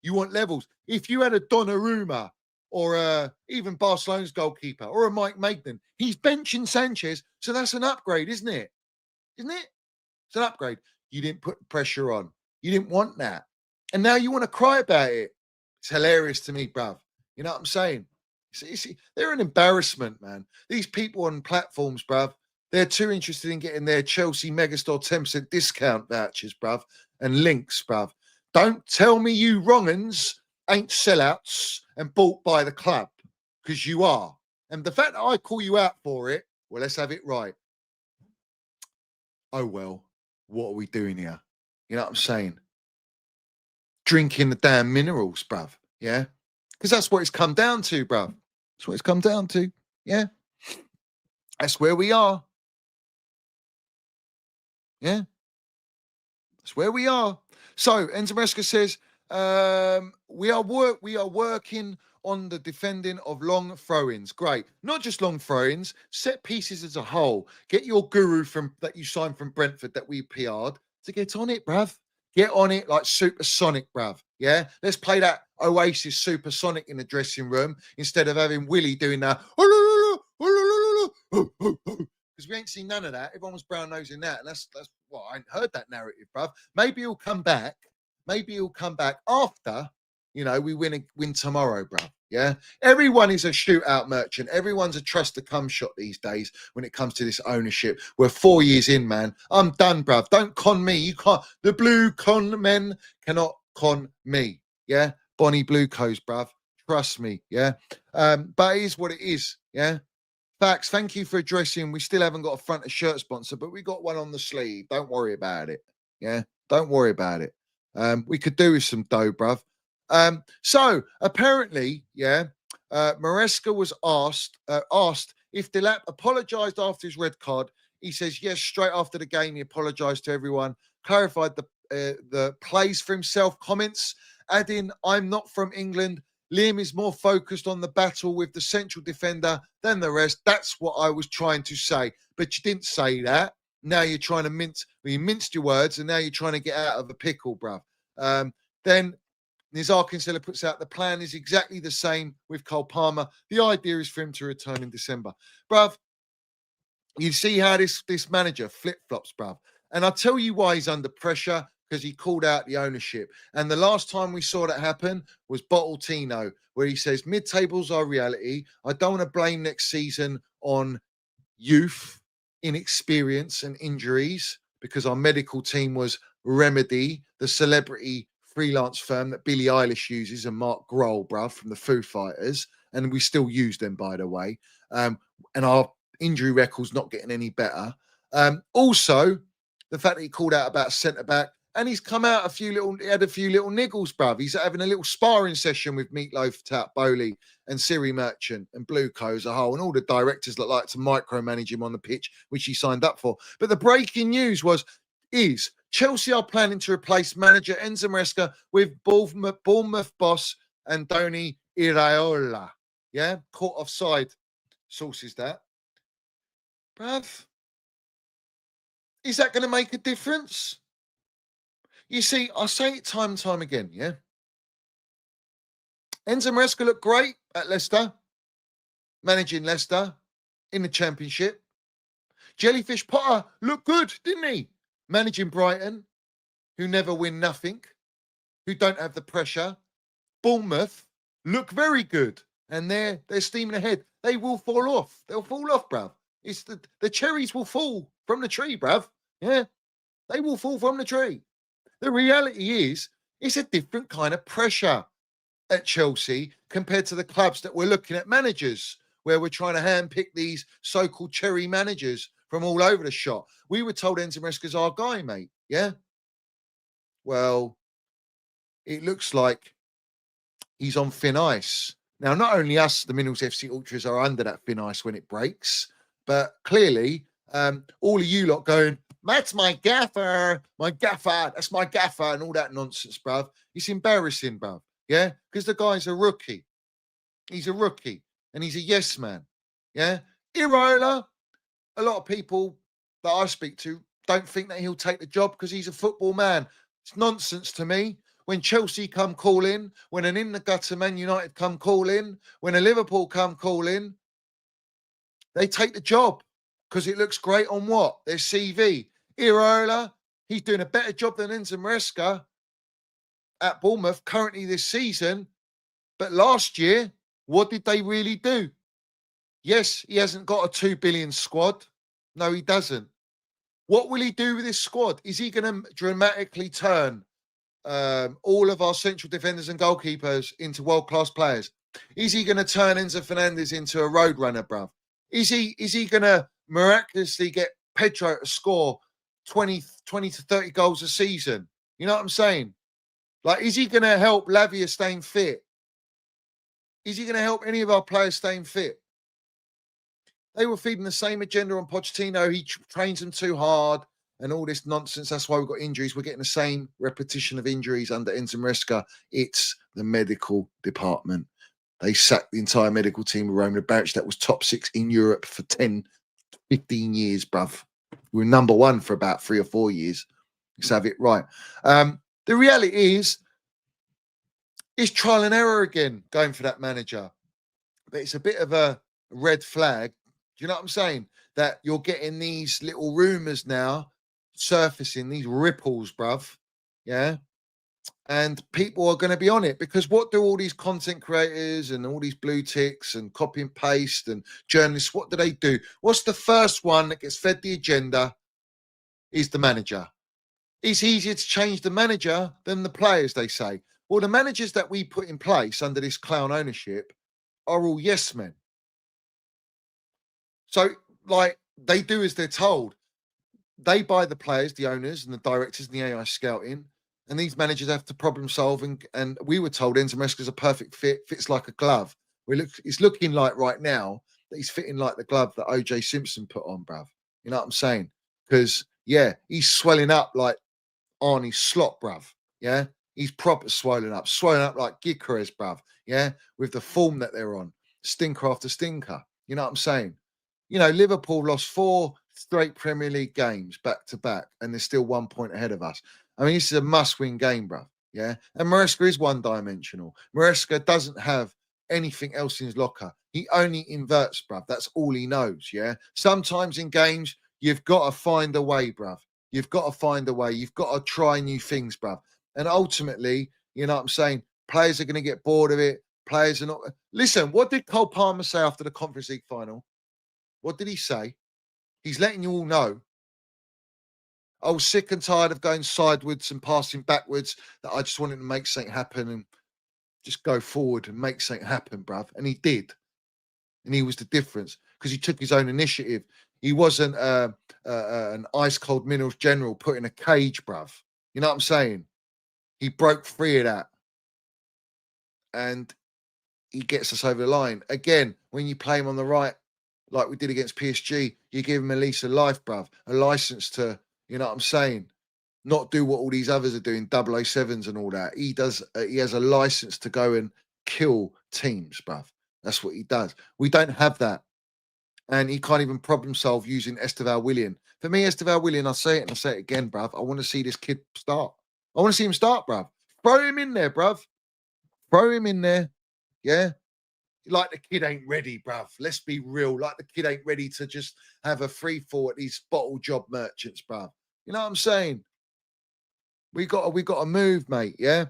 You want levels. If you had a Donnarumma, or even Barcelona's goalkeeper, or a Mike Maignan, he's benching Sanchez, so that's an upgrade, isn't it? Isn't it? It's an upgrade. You didn't put pressure on. You didn't want that. And now you want to cry about it. It's hilarious to me, bruv. You know what I'm saying? See, they're an embarrassment, man. These people on platforms, bruv, they're too interested in getting their Chelsea Megastore 10% discount vouchers, bruv, and links, bruv. Don't tell me you wrong-uns ain't sellouts and bought by the club, because you are. And the fact that I call you out for it, well, let's have it right. Oh, well, what are we doing here? You know what I'm saying? drinking the damn minerals, bruv. Yeah? Because that's what it's come down to, bruv. That's what it's come down to. Yeah? That's where we are. Yeah? That's where we are. So, Enzo Maresca says, we are working on the defending of long throw-ins. Great. Not just long throw-ins, set pieces as a whole. Get your guru that you signed from Brentford that we PR'd to get on it, bruv. Get on it like supersonic, bruv. Yeah? Let's play that Oasis supersonic in the dressing room instead of having Willie doing that. Because we ain't seen none of that. Everyone was brown-nosing that. And that's well, I ain't heard that narrative, bruv. Maybe he'll come back. Maybe he'll come back after, we win tomorrow, bruv. Yeah? Everyone is a shootout merchant. Everyone's a trust to come shot these days when it comes to this ownership. We're 4 years in, man. I'm done, bruv. Don't con me. You can't. The blue con men cannot con me. Yeah? Bonnie Bluecoats, bruv. Trust me. Yeah? But it is what it is. Yeah? Facts, thank you for addressing. We still haven't got a front of shirt sponsor, but we got one on the sleeve. Don't worry about it. Yeah, don't worry about it. We could do with some dough, bruv. So apparently, Maresca was asked if Delap apologised after his red card. He says yes. Straight after the game, he apologised to everyone, clarified the plays for himself, comments, adding, "I'm not from England. Liam is more focused on the battle with the central defender than the rest." That's what I was trying to say. But you didn't say that. Now you're trying to you minced your words, and now you're trying to get out of a pickle, bruv. Then Nizar Kinsella puts out, the plan is exactly the same with Cole Palmer. The idea is for him to return in December. Bruv, you see how this manager flip-flops, bruv. And I'll tell you why he's under pressure, because he called out the ownership. And the last time we saw that happen was Bottle Tino, where he says, mid-tables are reality. I don't want to blame next season on youth, inexperience and injuries, because our medical team was Remedy, the celebrity freelance firm that Billie Eilish uses, and Mark Grohl, bruv, from the Foo Fighters. And we still use them, by the way. And our injury record's not getting any better. Also, the fact that he called out about centre-back, and he's come out he had a few little niggles, bruv. He's having a little sparring session with Meatloaf, Tap Bowley, and Siri Merchant, and Blueco as a whole, and all the directors that like to micromanage him on the pitch, which he signed up for. But the breaking news is Chelsea are planning to replace manager Enzo Maresca with Bournemouth boss Andoni Iraola. Yeah, caught offside. Sources that. Bruv, is that going to make a difference? You see, I say it time and time again, yeah? Enzo Maresca looked great at Leicester, managing Leicester in the Championship. Jellyfish Potter looked good, didn't he? Managing Brighton, who never win nothing, who don't have the pressure. Bournemouth look very good, and they're steaming ahead. They will fall off. They'll fall off, bruv. It's the cherries will fall from the tree, bruv. Yeah, they will fall from the tree. The reality is, it's a different kind of pressure at Chelsea compared to the clubs that we're looking at managers, where we're trying to handpick these so-called cherry managers from all over the shop. We were told Enzo Maresca's our guy, mate. Yeah? Well, it looks like he's on thin ice. Now, not only us, the Minerals FC Ultras, are under that thin ice when it breaks, but clearly, all of you lot going, "That's my gaffer, that's my gaffer," and all that nonsense, bruv. It's embarrassing, bruv. Yeah? Because the guy's a rookie. He's a rookie, and he's a yes man. Yeah? Iraola, a lot of people that I speak to don't think that he'll take the job because he's a football man. It's nonsense to me. When Chelsea come calling, when an in-the-gutter Man United come calling, when a Liverpool come calling, they take the job because it looks great on what? Their CV. Iraola, he's doing a better job than Enzo Maresca at Bournemouth currently this season. But last year, what did they really do? Yes, he hasn't got a 2 billion squad. No, he doesn't. What will he do with this squad? Is he going to dramatically turn all of our central defenders and goalkeepers into world-class players? Is he going to turn Enzo Fernandez into a roadrunner, bruv? Is he going to miraculously get Pedro to score 20 to 30 goals a season? You know what I'm saying? Like, is he going to help Lavia staying fit? Is he going to help any of our players staying fit? They were feeding the same agenda on Pochettino. He trains them too hard and all this nonsense. That's why we've got injuries. We're getting the same repetition of injuries under Enzo Maresca. It's the medical department. They sacked the entire medical team of Roman Abramovich that was top 6 in Europe for 10, 15 years, bruv. We were number 1 for about 3 or 4 years. Let's have it right. The reality is, it's trial and error again going for that manager. But it's a bit of a red flag. Do you know what I'm saying? That you're getting these little rumours now surfacing, these ripples, bruv. Yeah. And people are going to be on it because what do all these content creators and all these blue ticks and copy and paste and journalists, what do? What's the first one that gets fed the agenda? Is the manager. It's easier to change the manager than the players, they say. Well, the managers that we put in place under this clown ownership are all yes men. So, like, they do as they're told. They buy the players, the owners and the directors and the AI scouting, and these managers have to problem solve. And we were told Enzo Maresca's a perfect fit, fits like a glove. It's looking like right now that he's fitting like the glove that OJ Simpson put on, bruv. You know what I'm saying? Because, yeah, he's swelling up like Arnie's slot, bruv. Yeah? He's proper swollen up like Gyökeres, bruv. Yeah? With the form that they're on. Stinker after stinker. You know what I'm saying? You know, Liverpool lost 4 straight Premier League games back to back, and they're still 1 point ahead of us. I mean, this is a must-win game, bruv. Yeah? And Maresca is one-dimensional. Maresca doesn't have anything else in his locker. He only inverts, bruv. That's all he knows, yeah? Sometimes in games, you've got to find a way, bruv. You've got to find a way. You've got to try new things, bruv. And ultimately, you know what I'm saying, players are going to get bored of it. Players are not... Listen, what did Cole Palmer say after the Conference League final? What did he say? He's letting you all know, I was sick and tired of going sideways and passing backwards, that I just wanted to make something happen and just go forward and make something happen, bruv. And he did. And he was the difference because he took his own initiative. He wasn't an ice-cold minerals general put in a cage, bruv. You know what I'm saying? He broke free of that. And he gets us over the line. Again, when you play him on the right, like we did against PSG, you give him a lease of life, bruv. A license to, you know what I'm saying, not do what all these others are doing, 007s and all that. He does. He has a license to go and kill teams, bruv. That's what he does. We don't have that. And he can't even problem solve using Esteval Willian. For me, Esteval Willian, I say it and I say it again, bruv. I want to see this kid start. I want to see him start, bruv. Throw him in there, bruv. Throw him in there. Yeah. Like the kid ain't ready, bruv. Let's be real. Like the kid ain't ready to just have a free fall at these bottle job merchants, bruv. You know what I'm saying? We got to move, mate. Yeah.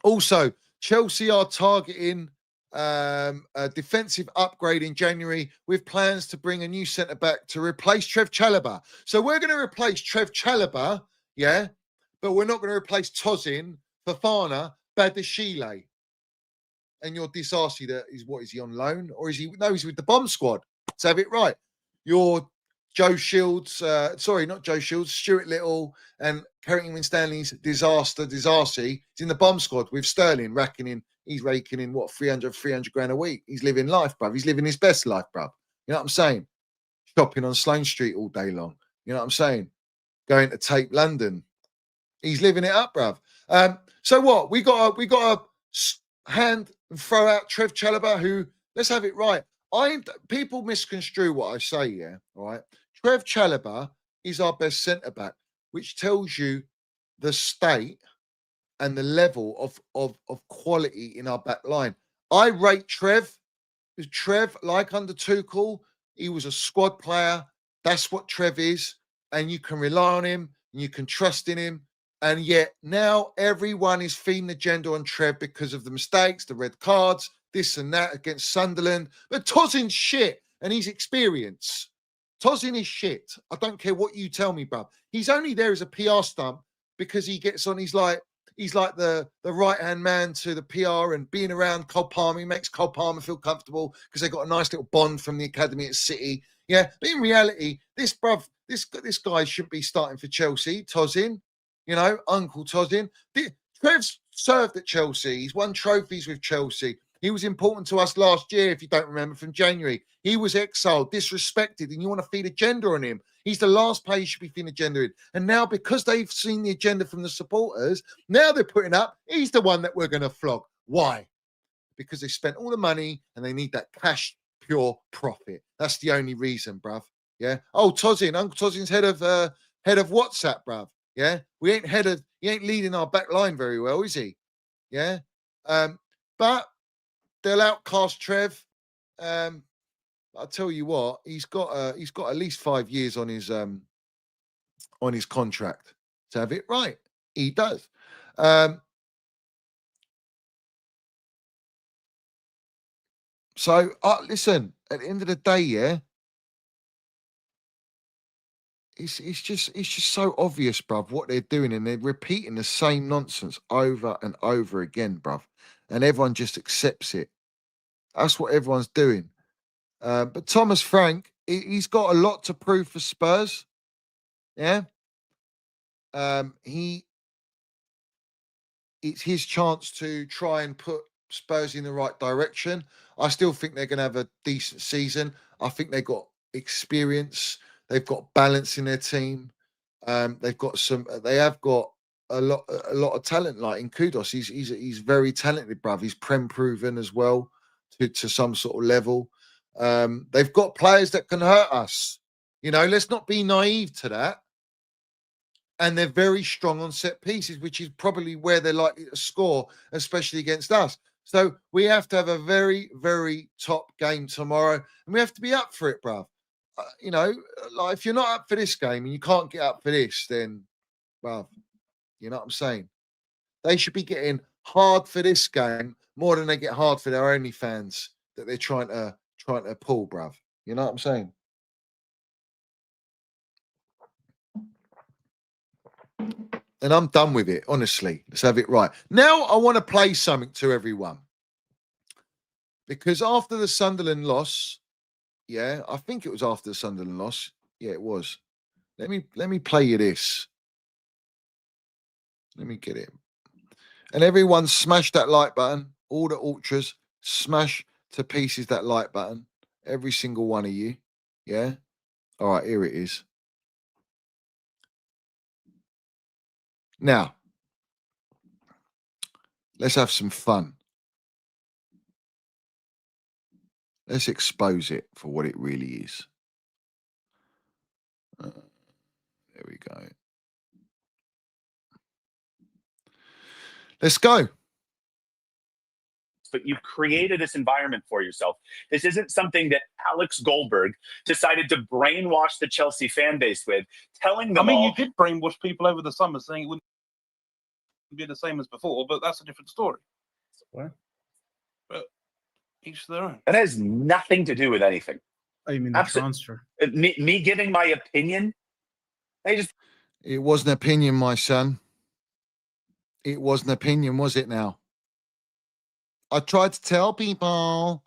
Also, Chelsea are targeting a defensive upgrade in January with plans to bring a new centre back to replace Trev Chalobah. So we're going to replace Trev Chalobah, yeah, but we're not going to replace Tozin, Fofana, Badashile. And your Disasi, that is, what is he on loan? Or is he? No, he's with the bomb squad. Let's have it right. Your Joe Shields, sorry, not Joe Shields, Stuart Little and Carrington Winstanley's Disasi is in the bomb squad with Sterling he's raking in what, 300 grand a week. He's living life, bruv. He's living his best life, bruv. You know what I'm saying? Shopping on Sloane Street all day long. You know what I'm saying? Going to Tape London. He's living it up, bruv. So what? We got a hand and throw out Trev Chalobah, who, let's have it right. People misconstrue what I say, yeah, all right? Trev Chalobah is our best centre-back, which tells you the state and the level of quality in our back line. I rate Trev. Trev, like under Tuchel, he was a squad player. That's what Trev is. And you can rely on him, and you can trust in him. And yet now everyone is feeding the agenda on Trev because of the mistakes, the red cards, this and that against Sunderland. But Tozin's shit and his experience. Tozin is shit. I don't care what you tell me, bruv. He's only there as a PR stunt because he gets on, he's like the right-hand man to the PR and being around Cole Palmer. He makes Cole Palmer feel comfortable because they've got a nice little bond from the academy at City. Yeah, but in reality, this guy shouldn't be starting for Chelsea, Tozin. You know, Uncle Tosin. Trev's served at Chelsea. He's won trophies with Chelsea. He was important to us last year, if you don't remember, from January. He was exiled, disrespected, and you want to feed agenda on him. He's the last player you should be feeding agenda in. And now, because they've seen the agenda from the supporters, now they're putting up, he's the one that we're going to flog. Why? Because they spent all the money and they need that cash, pure profit. That's the only reason, bruv. Yeah. Oh, Tosin, Uncle Tosin's head of WhatsApp, bruv. Yeah. He ain't leading our back line very well, is he? Yeah. But they'll outcast Trev. I'll tell you what, he's got at least 5 years on his contract to have it right. He does. So listen, at the end of the day, yeah, it's just so obvious, bruv, what they're doing, and they're repeating the same nonsense over and over again, bruv, and everyone just accepts it. That's what everyone's doing. But Thomas Frank, he's got a lot to prove for Spurs. Yeah. It's his chance to try and put Spurs in the right direction. I still think they're going to have a decent season. I think they've got experience. They've got balance in their team. They have got a lot of talent. Like in Kudos, he's very talented, bruv. He's prem proven as well to some sort of level. They've got players that can hurt us. You know, let's not be naive to that. And they're very strong on set pieces, which is probably where they're likely to score, especially against us. So we have to have a very, very top game tomorrow, and we have to be up for it, bruv. You know, like if you're not up for this game and you can't get up for this, then, bruv, you know what I'm saying? They should be getting hard for this game more than they get hard for their OnlyFans that they're trying to pull, bruv. You know what I'm saying? And I'm done with it, honestly. Let's have it right. Now I want to play something to everyone. Because after the Sunderland loss, yeah, I think it was after the Sunderland loss. Yeah, it was. Let me play you this. Let me get it. And everyone smash that like button. All the ultras, smash to pieces that like button. Every single one of you. Yeah? All right, here it is. Now, let's have some fun. Let's expose it for what it really is. There we go. Let's go. But you've created this environment for yourself. This isn't something that Alex Goldberg decided to brainwash the Chelsea fan base with, telling them you did brainwash people over the summer saying it wouldn't be the same as before, but that's a different story. What? But each their own. That has nothing to do with anything. Oh, you mean the transfer? Me giving my opinion? It was an opinion, my son. It was an opinion, was it now? I tried to tell people,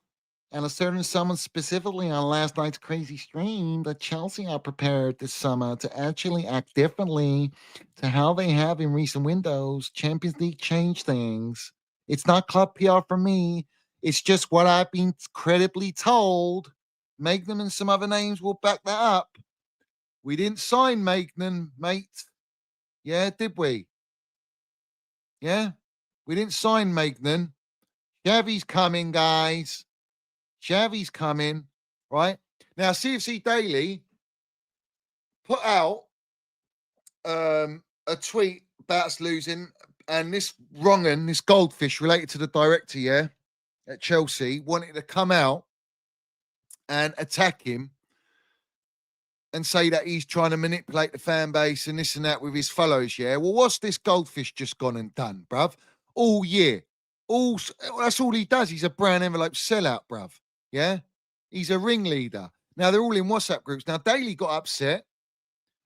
and a certain someone specifically on last night's crazy stream, that Chelsea are prepared this summer to actually act differently to how they have in recent windows. Champions League changed things. It's not club PR for me. It's just what I've been credibly told. Magnum and some other names will back that up. We didn't sign Magnum, mate. Yeah, did we? Yeah, we didn't sign Magnum. Xavi's coming, guys. Xavi's coming, right? Now, CFC Daily put out a tweet about us losing, and this Wrongen, this goldfish related to the director, yeah, at Chelsea, wanted to come out and attack him and say that he's trying to manipulate the fan base and this and that with his fellows, yeah? Well, what's this goldfish just gone and done, bruv? All year. That's all he does. He's a brown envelope sellout, bruv. Yeah? He's a ringleader. Now, they're all in WhatsApp groups. Now, Daly got upset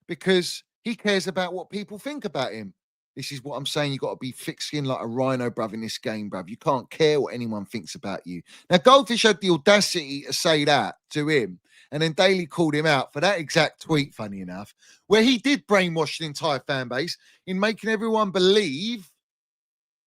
because he cares about what people think about him. This is what I'm saying. You got to be thick skinned like a rhino, bruv, in this game, bruv. You can't care what anyone thinks about you. Now, Goldfish had the audacity to say that to him, and then Daly called him out for that exact tweet, funny enough, where he did brainwash the entire fan base in making everyone believe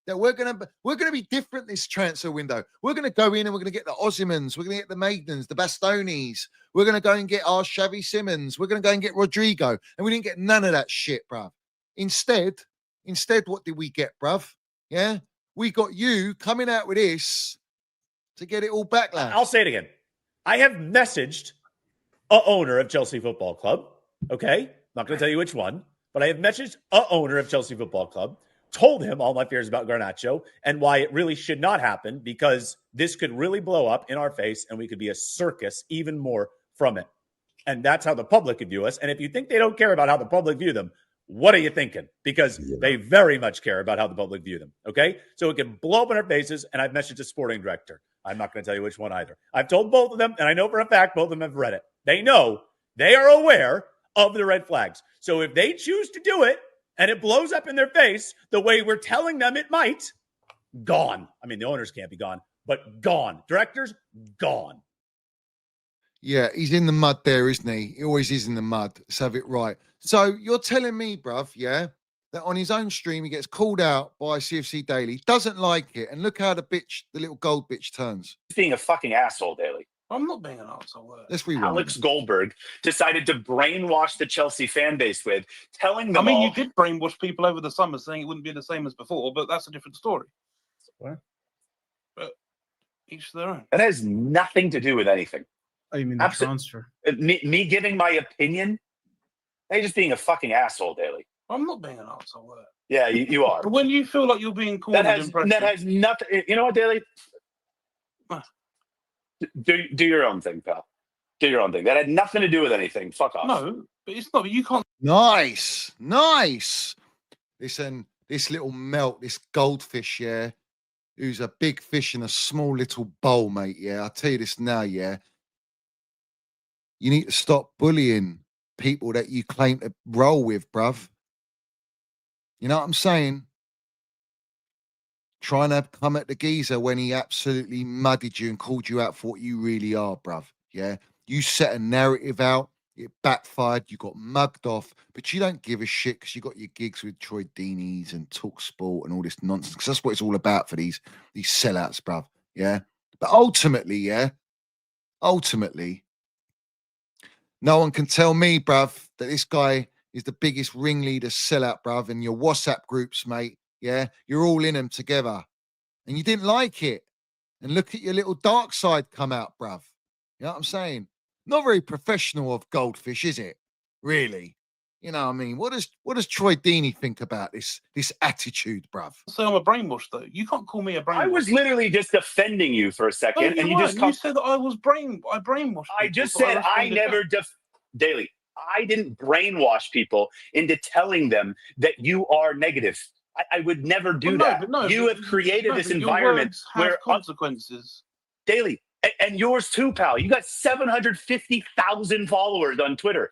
that we're gonna be different this transfer window. We're gonna go in and we're gonna get the Osimhens, we're gonna get the Maidens, the Bastonis. We're gonna go and get our Xavi Simmons. We're gonna go and get Rodrigo, and we didn't get none of that shit, bruv. Instead, what did we get, bruv? Yeah, we got you coming out with this to get it all back, lad. I'll say it again. I have messaged a owner of Chelsea Football Club. Okay, not going to tell you which one, but I have messaged a owner of Chelsea Football Club. Told him all my fears about Garnacho and why it really should not happen, because this could really blow up in our face and we could be a circus even more from it. And that's how the public could view us. And if you think they don't care about how the public view them, what are you thinking? Because they very much care about how the public view them. Okay. So it can blow up in our faces. And I've messaged a sporting director. I'm not going to tell you which one either. I've told both of them, and I know for a fact both of them have read it. They know, they are aware of the red flags. So if they choose to do it and it blows up in their face the way we're telling them it might, gone. I mean, the owners can't be gone, but gone. Directors, gone. Yeah, he's in the mud there, isn't he? He always is in the mud. Let's have it right. So you're telling me, bruv, yeah, that on his own stream he gets called out by CFC Daily, doesn't like it, and look how the little gold bitch turns. He's being a fucking asshole, Daly. I'm not being an asshole. Let's rewind. Alex Goldberg decided to brainwash the Chelsea fan base with telling them you did brainwash people over the summer saying it wouldn't be the same as before, but that's a different story. What? But each their own. That has nothing to do with anything. Oh, you mean the transfer? Me giving my opinion? They're just being a fucking asshole, Daly. I'm not being an asshole. Yeah, you are. But when you feel like you're being called, that has nothing. You know what, Daly? Do your own thing, pal. Do your own thing. That had nothing to do with anything. Fuck off. No, but it's not. You can't. Nice. Listen, this little melt, this goldfish, yeah, who's a big fish in a small little bowl, mate. Yeah, I'll tell you this now, yeah. You need to stop bullying people that you claim to roll with, bruv. You know what I'm saying? Trying to come at the geezer when he absolutely muddied you and called you out for what you really are, bruv. Yeah? You set a narrative out, it backfired, you got mugged off, but you don't give a shit because you got your gigs with Troy Deeney's and Talk Sport and all this nonsense, because that's what it's all about for these sellouts, bruv. Yeah? But ultimately, no one can tell me, bruv, that this guy is the biggest ringleader sellout, bruv, in your WhatsApp groups, mate. Yeah, you're all in them together. And you didn't like it. And look at your little dark side come out, bruv. You know what I'm saying? Not very professional of Goldfish, is it? Really? You know what I mean? What does Troy Deeney think about this attitude, bruv? So I'm a brainwash, though. You can't call me a brainwash. I was literally just defending you for a second, and you said that I was brainwashed. I just said I never Daily. I didn't brainwash people into telling them that you are negative. I would never do that. You have created this environment where consequences. Daily. And yours too, pal. You got 750,000 followers on Twitter.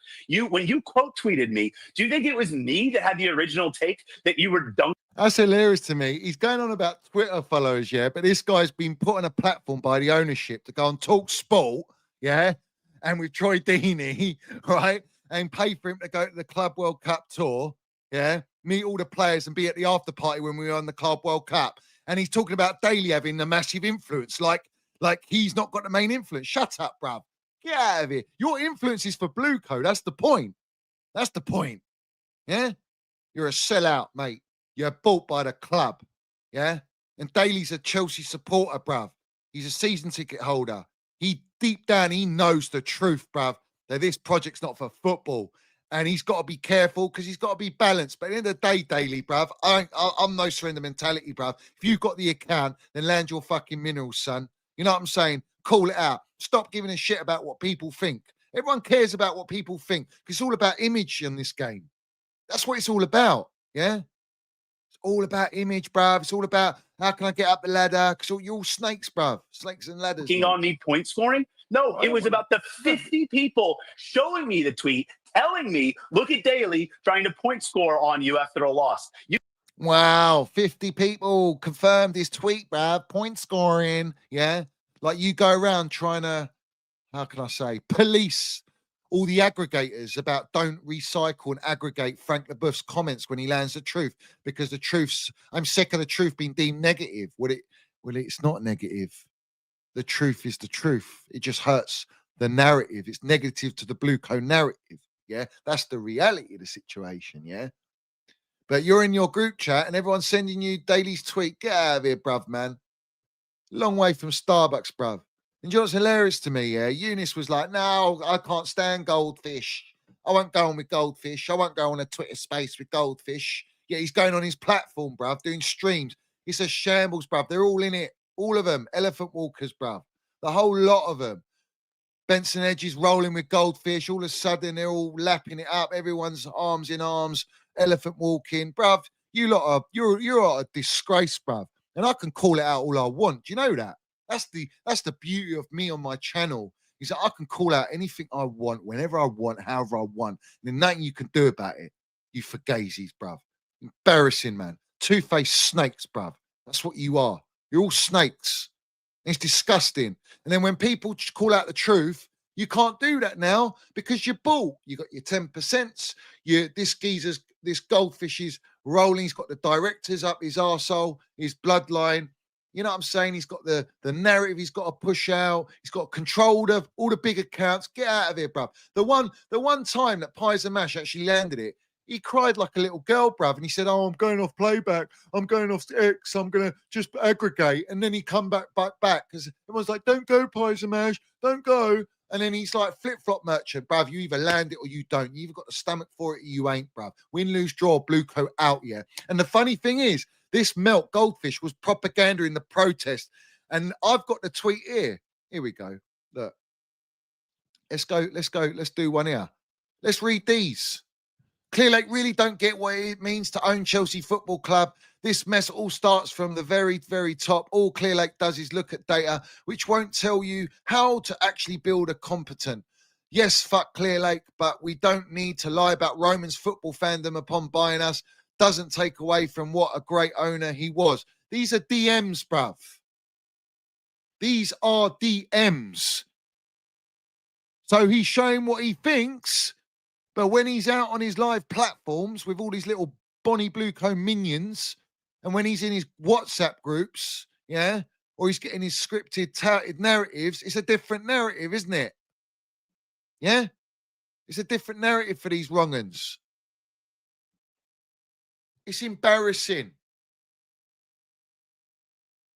When you quote tweeted me, do you think it was me that had the original take that you were dunking? That's hilarious to me. He's going on about Twitter followers, yeah, but this guy's been put on a platform by the ownership to go on Talk Sport, yeah, and with Troy Deeney, right, and pay for him to go to the Club World Cup tour, yeah, meet all the players and be at the after party when we were on the Club World Cup. And he's talking about Daly having the massive influence, like he's not got the main influence. Shut up, bruv. Get out of here. Your influence is for Blueco. That's the point. That's the point. Yeah? You're a sellout, mate. You're bought by the club. Yeah? And Daly's a Chelsea supporter, bruv. He's a season ticket holder. Deep down, he knows the truth, bruv, that this project's not for football. And he's got to be careful because he's got to be balanced. But at the end of the day, Daly, bruv, I'm no surrender mentality, bruv. If you've got the account, then land your fucking minerals, son. You know what I'm saying? Call it out. Stop giving a shit about what people think. Everyone cares about what people think because it's all about image in this game. That's what it's all about, yeah? It's all about image, bruv. It's all about how can I get up the ladder? Because you're all snakes, bruv. Snakes and ladders. On me point scoring? No, it was about the 50 people showing me the tweet, telling me, look at Daly trying to point score on you after a loss. Wow, 50 people confirmed his tweet, bruv. Point scoring. Yeah. Like you go around trying to, how can I say, police all the aggregators about don't recycle and aggregate Frank LeBeouf's comments when he lands the truth, because the truth's, I'm sick of the truth being deemed negative. Well, it's not negative. The truth is the truth. It just hurts the narrative. It's negative to the blue cone narrative. Yeah. That's the reality of the situation. Yeah. But you're in your group chat and everyone's sending you Daily's tweet. Get out of here, bruv, man. Long way from Starbucks, bruv. And you know what's hilarious to me, yeah? Eunice was like, no, I can't stand goldfish. I won't go on with goldfish. I won't go on a Twitter space with goldfish. Yeah, he's going on his platform, bruv, doing streams. It's a shambles, bruv. They're all in it. All of them. Elephant walkers, bruv. The whole lot of them. Benson Edges rolling with goldfish. All of a sudden, they're all lapping it up. Everyone's arms in arms, elephant walking. Bruv, you're a disgrace, bruv. And I can call it out all I want. Do you know that? That's the beauty of me on my channel. Is that I can call out anything I want, whenever I want, however I want. And there's nothing you can do about it. You fugazis, bruv. Embarrassing, man. Two-faced snakes, bruv. That's what you are. You're all snakes. It's disgusting. And then when people call out the truth, you can't do that now because you're bull. You got your 10%. This goldfish is rolling. He's got the directors up his arsehole, his bloodline. You know what I'm saying? He's got the narrative he's got to push out. He's got control of all the big accounts. Get out of here, bruv. The one time that Pies and Mash actually landed it, he cried like a little girl, bruv. And he said, oh, I'm going off playback. I'm going off X. I'm going to just aggregate. And then he come back because everyone's like, don't go, Pies and Mash. Don't go. And then he's like, flip-flop merchant, bruv. You either land it or you don't. You either got the stomach for it or you ain't, bruv. Win, lose, draw, blue coat out, yeah. And the funny thing is, this melt goldfish was propaganda in the protest. And I've got the tweet here. Here we go. Look. Let's go. Let's do one here. Let's read these. Clear Lake really don't get what it means to own Chelsea Football Club. This mess all starts from the very, very top. All Clear Lake does is look at data, which won't tell you how to actually build a competent. Yes, fuck Clear Lake, but we don't need to lie about Roman's football fandom upon buying us. Doesn't take away from what a great owner he was. These are DMs, bruv. These are DMs. So he's showing what he thinks. But when he's out on his live platforms with all these little Bonnie Blue Cone minions, and when he's in his WhatsApp groups, yeah, or he's getting his scripted, touted narratives, it's a different narrative, isn't it? Yeah? It's a different narrative for these wrong'uns. It's embarrassing.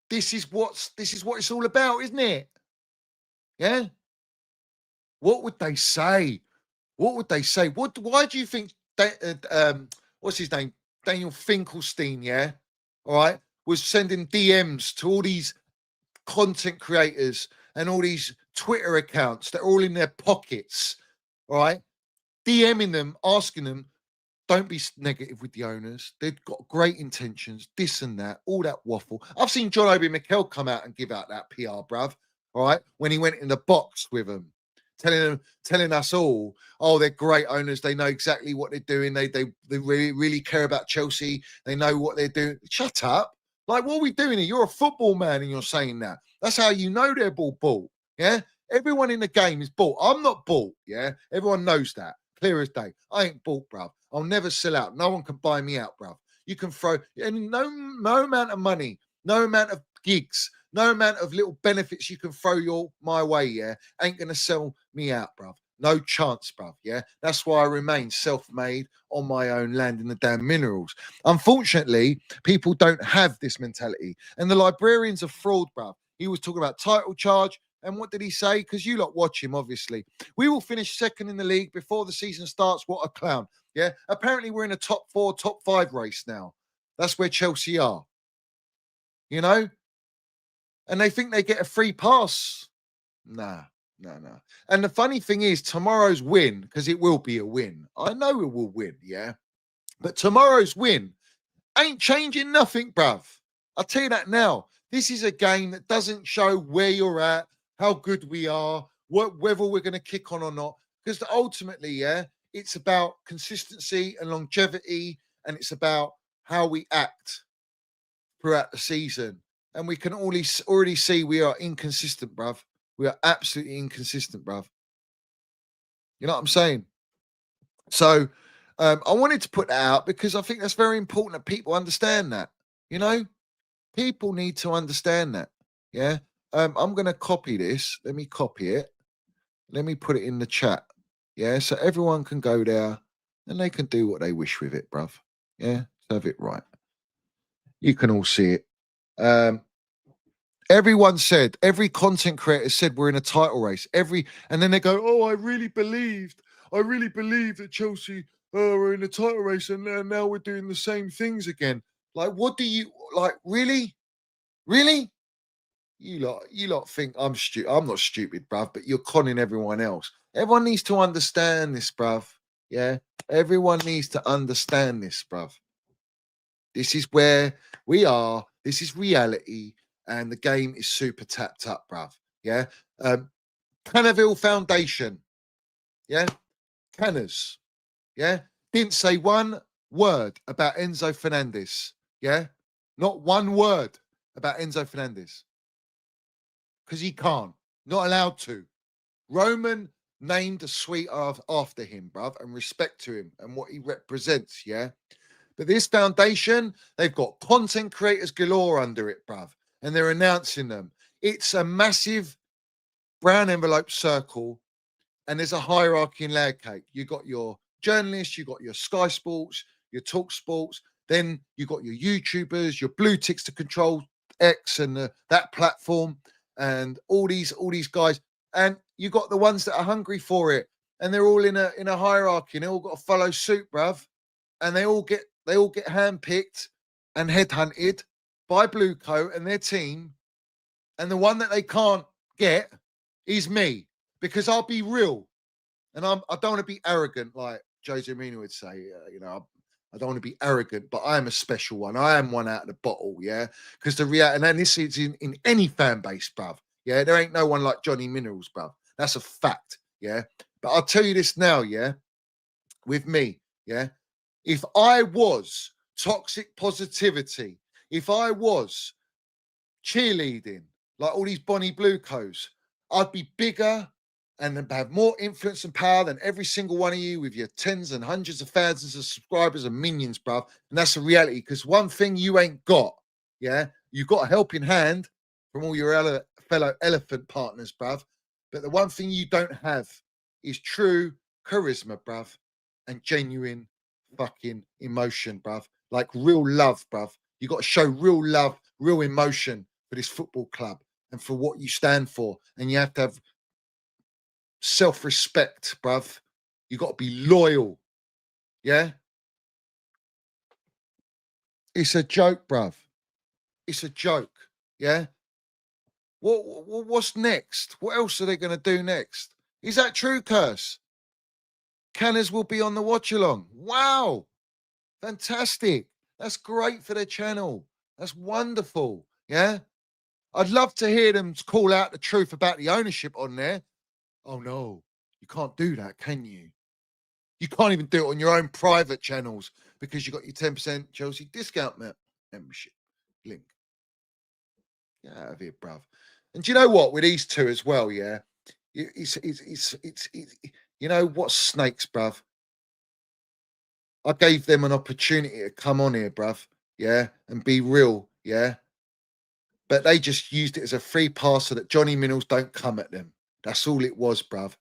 This is what it's all about, isn't it? Yeah? What would they say? What would they say? Why do you think what's his name? Daniel Finkelstein, yeah? All right, was sending DMs to all these content creators and all these Twitter accounts that are all in their pockets, all right? DMing them, asking them, don't be negative with the owners. They've got great intentions, this and that, all that waffle. I've seen John Obi Mikel come out and give out that PR, bruv, all right? When he went in the box with them. Telling us all, oh, they're great owners. They know exactly what they're doing. They really, really care about Chelsea. They know what they're doing. Shut up. Like, what are we doing here? You're a football man and you're saying that. That's how you know they're bought. Yeah? Everyone in the game is bought. I'm not bought, yeah? Everyone knows that. Clear as day. I ain't bought, bruv. I'll never sell out. No one can buy me out, bruv. You can throw, and no amount of money, no amount of gigs, no amount of little benefits you can throw my way, yeah, ain't going to sell me out, bruv. No chance, bruv, yeah? That's why I remain self-made on my own land in the damn minerals. Unfortunately, people don't have this mentality. And the librarian's a fraud, bruv. He was talking about title charge. And what did he say? Because you lot watch him, obviously. We will finish second in the league before the season starts. What a clown, yeah? Apparently, we're in a top 4, top 5 race now. That's where Chelsea are. You know? And they think they get a free pass. Nah. And the funny thing is, tomorrow's win, because it will be a win. I know it will win, yeah? But tomorrow's win ain't changing nothing, bruv. I'll tell you that now. This is a game that doesn't show where you're at, how good we are, whether we're going to kick on or not. Because ultimately, yeah, it's about consistency and longevity, and it's about how we act throughout the season. And we can already see we are inconsistent, bruv. We are absolutely inconsistent, bruv. You know what I'm saying? So I wanted to put that out because I think that's very important that people understand that. You know, people need to understand that. Yeah. I'm going to copy this. Let me copy it. Let me put it in the chat. Yeah. So everyone can go there and they can do what they wish with it, bruv. Yeah. Have it right. You can all see it. Everyone said, every content creator said we're in a title race. And then they go, oh, I really believed that Chelsea were in a title race and now we're doing the same things again. Like, what do you, like, really? Really? You lot think I'm stupid. I'm not stupid, bruv, but you're conning everyone else. Everyone needs to understand this, bruv. Yeah? Everyone needs to understand this, bruv. This is where we are. This is reality. And the game is super tapped up, bruv. Yeah. Canaville Foundation. Yeah. Canners. Yeah. Didn't say one word about Enzo Fernandez. Yeah. Not one word about Enzo Fernandez. Because he can't. Not allowed to. Roman named a suite after him, bruv, and respect to him and what he represents. Yeah. But this foundation, they've got content creators galore under it, bruv. And they're announcing them. It's a massive brown envelope circle, and there's a hierarchy in layer cake. You got your journalists, you got your Sky Sports, your Talk Sports, then you got your YouTubers, your blue ticks to control X and that platform, and all these guys. And you got the ones that are hungry for it, and they're all in a hierarchy, and they all got to follow suit, bruv. And they all get handpicked and headhunted by Bluecoat and their team. And the one that they can't get is me, because I'll be real. And I don't want to be arrogant, like Jose Mourinho would say. I don't want to be arrogant, but I am a special one. I am one out of the bottle, yeah? Because the reality, and this is in any fan base, bruv. Yeah, there ain't no one like Johnny Minerals, bruv. That's a fact, yeah? But I'll tell you this now, yeah? With me, yeah? If I was toxic positivity, if I was cheerleading like all these Bonnie Bluecos, I'd be bigger and have more influence and power than every single one of you with your tens and hundreds of thousands of subscribers and minions, bruv. And that's a reality, because one thing you ain't got, yeah, you've got a helping hand from all your fellow elephant partners, bruv. But the one thing you don't have is true charisma, bruv, and genuine fucking emotion, bruv. Like real love, bruv. You got to show real love, real emotion for this football club and for what you stand for. And you have to have self-respect, bruv. You got to be loyal. Yeah? It's a joke, bruv. It's a joke. Yeah? What's next? What else are they going to do next? Is that true, Curse? Canners will be on the watch along. Wow. Fantastic. That's great for their channel. That's wonderful. Yeah? I'd love to hear them call out the truth about the ownership on there. Oh, no. You can't do that, can you? You can't even do it on your own private channels because you got your 10% Chelsea discount membership link. Get out of here, bruv. And do you know what? With these two as well, yeah? It's you know what, snakes, bruv? I gave them an opportunity to come on here, bruv, yeah, and be real, yeah? But they just used it as a free pass so that Johnny Minnels don't come at them. That's all it was, bruv.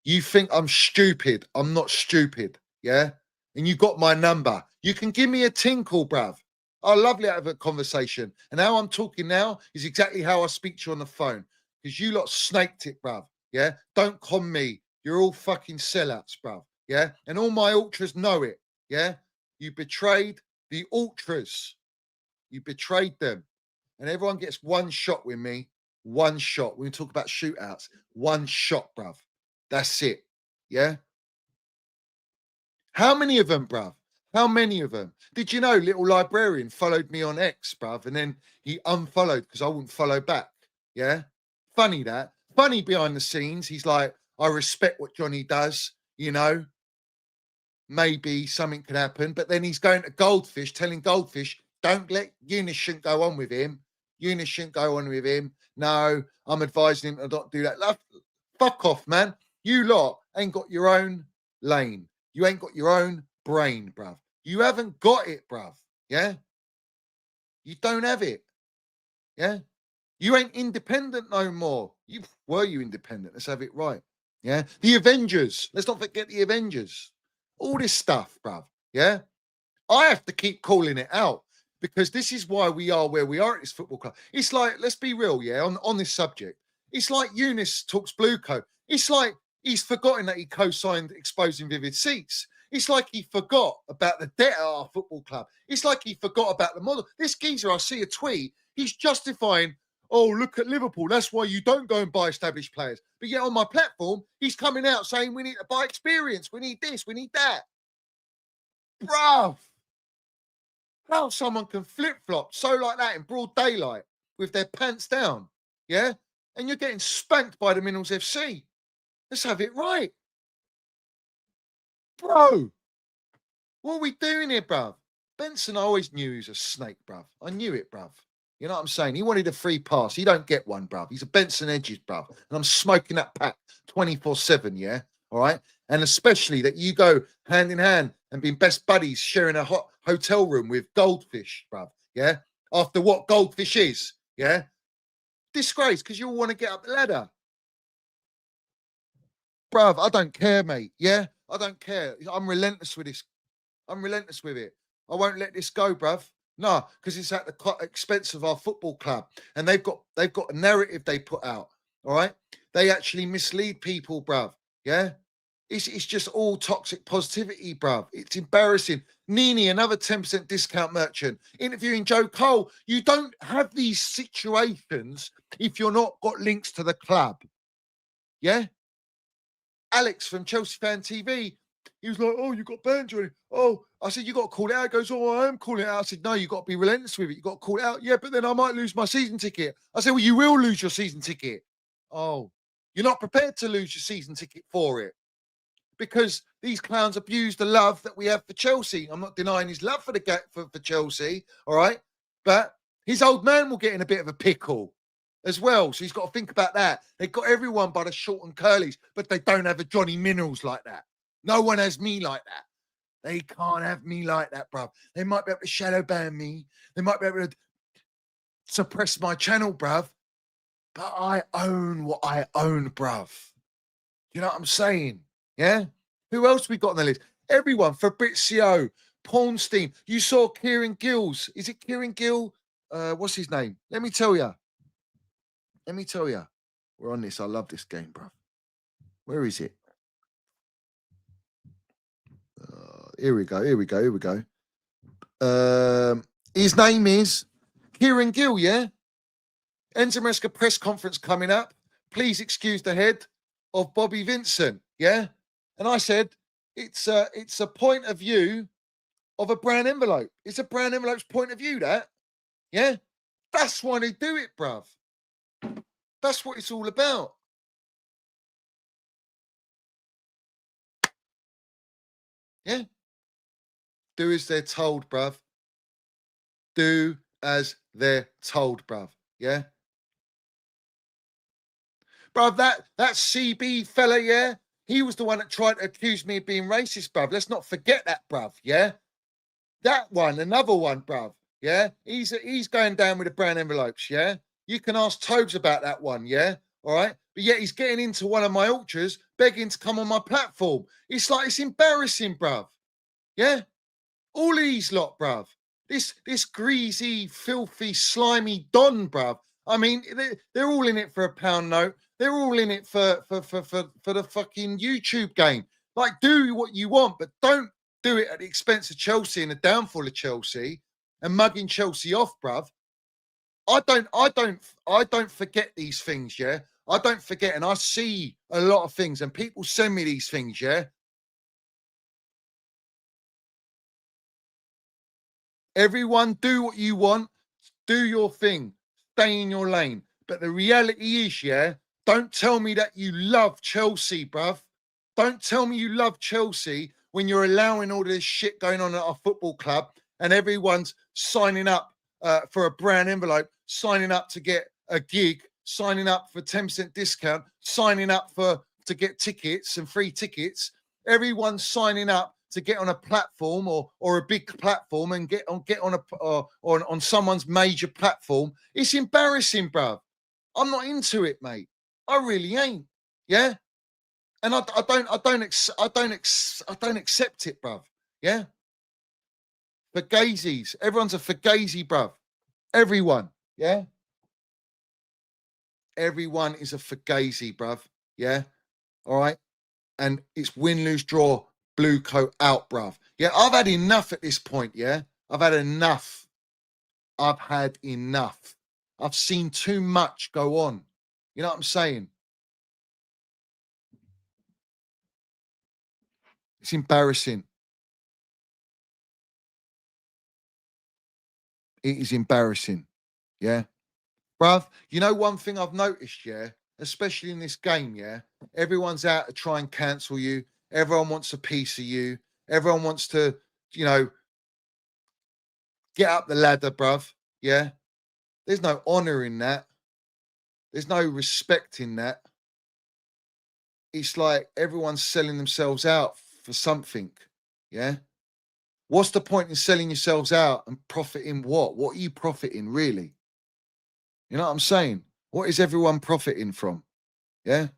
You think I'm stupid. I'm not stupid, yeah? And you got my number. You can give me a tinkle, bruv. I'll lovely have a conversation. And how I'm talking now is exactly how I speak to you on the phone. Because you lot snaked it, bruv, yeah? Don't con me. You're all fucking sellouts, bruv, yeah? And all my ultras know it, yeah? You betrayed the ultras. You betrayed them. And everyone gets one shot with me. One shot. When we talk about shootouts, one shot, bruv. That's it. Yeah? How many of them, bruv? How many of them? Did you know Little Librarian followed me on X, bruv, and then he unfollowed because I wouldn't follow back? Yeah? Funny that. Funny behind the scenes. He's like, I respect what Johnny does, you know? maybe something could happen. But then he's going to Goldfish, telling Goldfish, don't let Eunice shouldn't go on with him. Eunice shouldn't go on with him. No, I'm advising him to not do that. Love, fuck off, man. You lot ain't got your own lane. You ain't got your own brain, bruv. You haven't got it, bruv. Yeah? You don't have it. Yeah? You ain't independent no more. Were you independent? Let's have it right. Yeah? The Avengers. Let's not forget the Avengers. All this stuff, bruv. Yeah? I have to keep calling it out because this is why we are where we are at this football club. It's like, let's be real, yeah, on this subject. It's like Eunice talks Blue Coat. It's like he's forgotten that he co-signed Exposing Vivid Seats. It's like he forgot about the debt at our football club. It's like he forgot about the model. This geezer, I see a tweet, he's justifying, oh, look at Liverpool. That's why you don't go and buy established players. But yet on my platform, he's coming out saying we need to buy experience. We need this. We need that. Bruv. How someone can flip-flop so like that in broad daylight with their pants down, yeah? And you're getting spanked by the Minerals FC. Let's have it right. Bro, what are we doing here, bruv? Benson, I always knew he was a snake, bruv. I knew it, bruv. You know what I'm saying? He wanted a free pass. He don't get one, bruv. He's a Benson Edges, bruv. And I'm smoking that pack 24/7, yeah? All right? And especially that you go hand in hand and being best buddies sharing a hot hotel room with Goldfish, bruv, yeah? After what Goldfish is, yeah? Disgrace, because you all want to get up the ladder. Bruv, I don't care, mate, yeah? I don't care. I'm relentless with this. I'm relentless with it. I won't let this go, bruv. No, because it's at the expense of our football club. And they've got a narrative they put out, all right? They actually mislead people, bruv, yeah? It's just all toxic positivity, bruv. It's embarrassing. Nini, another 10% discount merchant, interviewing Joe Cole. You don't have these situations if you're not got links to the club. Yeah? Alex from Chelsea Fan TV, he was like, oh, you got banned, Johnny. Oh, I said, you got to call it out. He goes, oh, I am calling it out. I said, no, you got to be relentless with it. You got to call it out. Yeah, but then I might lose my season ticket. I said, well, you will lose your season ticket. Oh, you're not prepared to lose your season ticket for it. Because these clowns abuse the love that we have for Chelsea. I'm not denying his love for Chelsea, all right? But his old man will get in a bit of a pickle as well. So he's got to think about that. They've got everyone by the short and curlies, but they don't have a Johnny Minerals like that. No one has me like that. They can't have me like that, bruv. They might be able to shadow ban me. They might be able to suppress my channel, bruv. But I own what I own, bruv. You know what I'm saying? Yeah? Who else we got on the list? Everyone. Fabrizio, Pornstein. You saw Kieran Gills. Is it Kieran Gill? What's his name? Let me tell you. We're on this. I love this game, bro. Where is it? Here we go. His name is Kieran Gill, yeah? Enzo Maresca press conference coming up. Please excuse the head of Bobby Vincent, yeah? And I said, it's a point of view of a brown envelope. It's a brown envelope's point of view, that. Yeah? That's why they do it, bruv. That's what it's all about. Yeah? Do as they're told, bruv. Do as they're told, bruv. Yeah? Bruv, that CB fella, yeah? He was the one that tried to accuse me of being racist, bruv. Let's not forget that, bruv, yeah? That one, another one, bruv, yeah? He's going down with the brown envelopes, yeah? You can ask Tobes about that one, yeah? All right? But yet he's getting into one of my ultras, begging to come on my platform. It's like, it's embarrassing, bruv, yeah? All of these lot, bruv. This greasy, filthy, slimy Don, bruv. I mean, they're all in it for a pound note. They're all in it for the fucking YouTube game. Like, do what you want, but don't do it at the expense of Chelsea and the downfall of Chelsea and mugging Chelsea off, bruv. I don't forget these things, yeah? I don't forget, and I see a lot of things, and people send me these things, yeah? Everyone do what you want, do your thing, stay in your lane. But the reality is, yeah, don't tell me that you love Chelsea, bruv. Don't tell me you love Chelsea when you're allowing all this shit going on at our football club and everyone's signing up for a brown envelope, signing up to get a gig, signing up for 10% discount, signing up to get tickets and free tickets. Everyone's signing up to get on a platform or a big platform and get on someone's major platform. It's embarrassing, bruv. I'm not into it, mate. I really ain't. Yeah. And I don't accept it, bruv. Yeah. Fugazis. Everyone's a fugazi, bruv. Everyone. Yeah. Everyone is a fugazi, bruv. Yeah. All right. And it's win, lose, draw, blue coat out, bruv. Yeah. I've had enough at this point. Yeah. I've had enough. I've had enough. I've seen too much go on. You know what I'm saying? It's embarrassing. It is embarrassing. Yeah. Bruv, you know one thing I've noticed, yeah, especially in this game, yeah, everyone's out to try and cancel you. Everyone wants a piece of you. Everyone wants to, you know, get up the ladder, bruv. Yeah. There's no honor in that. There's no respect in that. It's like everyone's selling themselves out for something. Yeah. What's the point in selling yourselves out and profiting what? What are you profiting, really? You know what I'm saying? What is everyone profiting from? Yeah.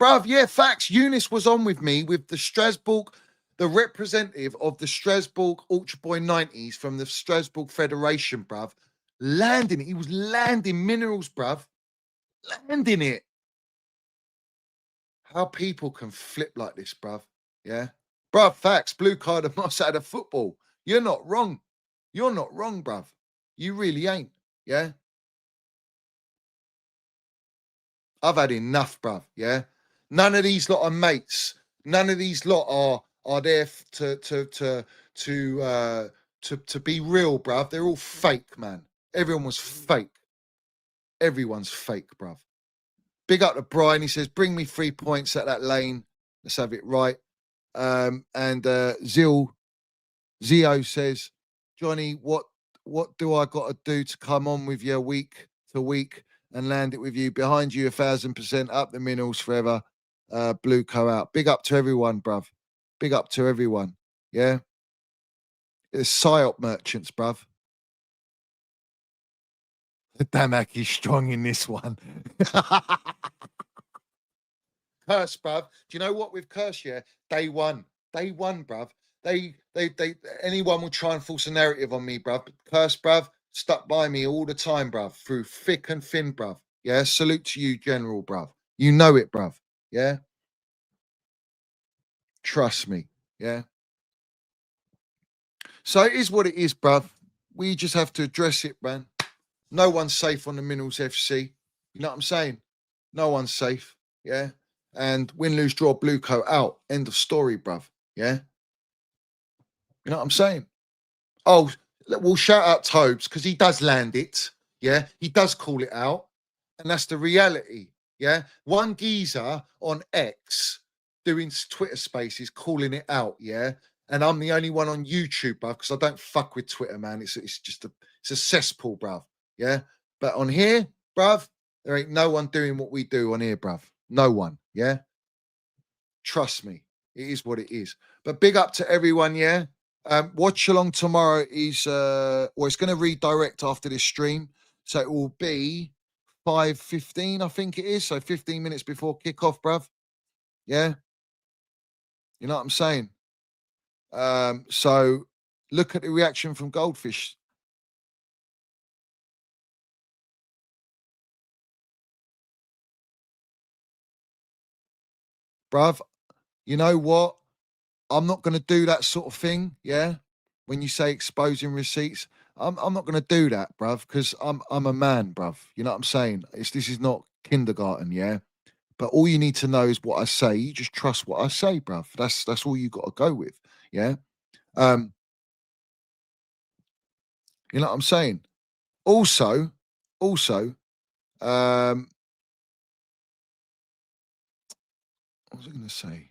Bruv, yeah, facts. Eunice was on with me with the Strasbourg, the representative of the Strasbourg Ultra Boy 90s from the Strasbourg Federation, bruv. Landing it. He was landing minerals, bruv. Landing it. How people can flip like this, bruv. Yeah. Bruv, facts. Blue card of Moss out of football. You're not wrong. You're not wrong, bruv. You really ain't. Yeah. I've had enough, bruv. Yeah. None of these lot are mates. None of these lot are there to be real, bruv. They're all fake, man. Everyone was fake. Everyone's fake, bruv. Big up to Brian. He says, bring me 3 points at that lane. Let's have it right. And Zio says, Johnny, what do I got to do to come on with you week to week and land it with you? Behind you 1,000%, up the minerals forever. Blue co out. Big up to everyone, bruv. Big up to everyone. Yeah. It's PSYOP merchants, bruv. Damak is strong in this one. Curse, bruv. Do you know what with Curse, yeah? Day one, bruv. They anyone will try and force a narrative on me, bruv. Curse, bruv, stuck by me all the time, bruv, through thick and thin, bruv. Yeah, salute to you, General, bruv. You know it, bruv. Yeah. Trust me. Yeah. So it is what it is, bruv. We just have to address it, man. No one's safe on the Minerals FC. You know what I'm saying? No one's safe. Yeah. And win, lose, draw, blue coat out. End of story, bruv. Yeah. You know what I'm saying? Oh, we'll shout out Tobes because he does land it. Yeah. He does call it out. And that's the reality. Yeah. One geezer on X doing Twitter spaces calling it out. Yeah. And I'm the only one on YouTube, bruv, because I don't fuck with Twitter, man. It's just it's a cesspool, bruv. Yeah. But on here, bruv, there ain't no one doing what we do on here, bruv. No one. Yeah. Trust me. It is what it is. But big up to everyone, yeah. Watch along tomorrow is it's going to redirect after this stream. So it will be 5:15, I think it is. So 15 minutes before kickoff, bruv. Yeah. You know what I'm saying? So look at the reaction from Goldfish. Bruv, you know what? I'm not going to do that sort of thing, yeah? When you say exposing receipts, I'm not going to do that, bruv, because I'm a man, bruv. You know what I'm saying? This is not kindergarten, yeah? But all you need to know is what I say. You just trust what I say, bruv. That's all you got to go with, yeah? You know what I'm saying? Also, What was I going to say?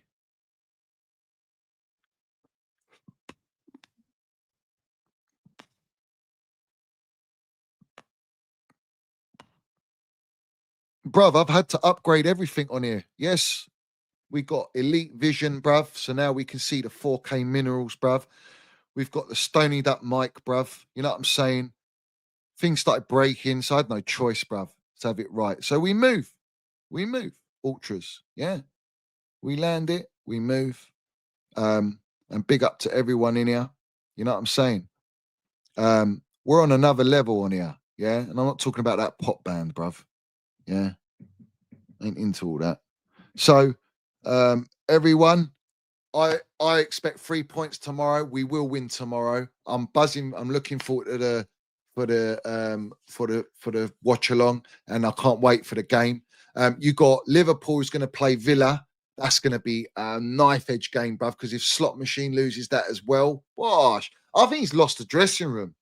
Bruv, I've had to upgrade everything on here. Yes, we got Elite Vision, bruv. So now we can see the 4K minerals, bruv. We've got the stonied up mic, bruv. You know what I'm saying? Things started breaking, so I had no choice, bruv, to have it right. So we move. Ultras, yeah. We land it, we move. And big up to everyone in here. You know what I'm saying? We're on another level on here, yeah? And I'm not talking about that pop band, bruv. Yeah. Ain't into all that. So, everyone, I expect 3 points tomorrow. We will win tomorrow. I'm buzzing. I'm looking forward to the watch along, and I can't wait for the game. You got Liverpool who's going to play Villa. That's going to be a knife edge game, bruv. Because if Slot Machine loses that as well, gosh, I think he's lost the dressing room.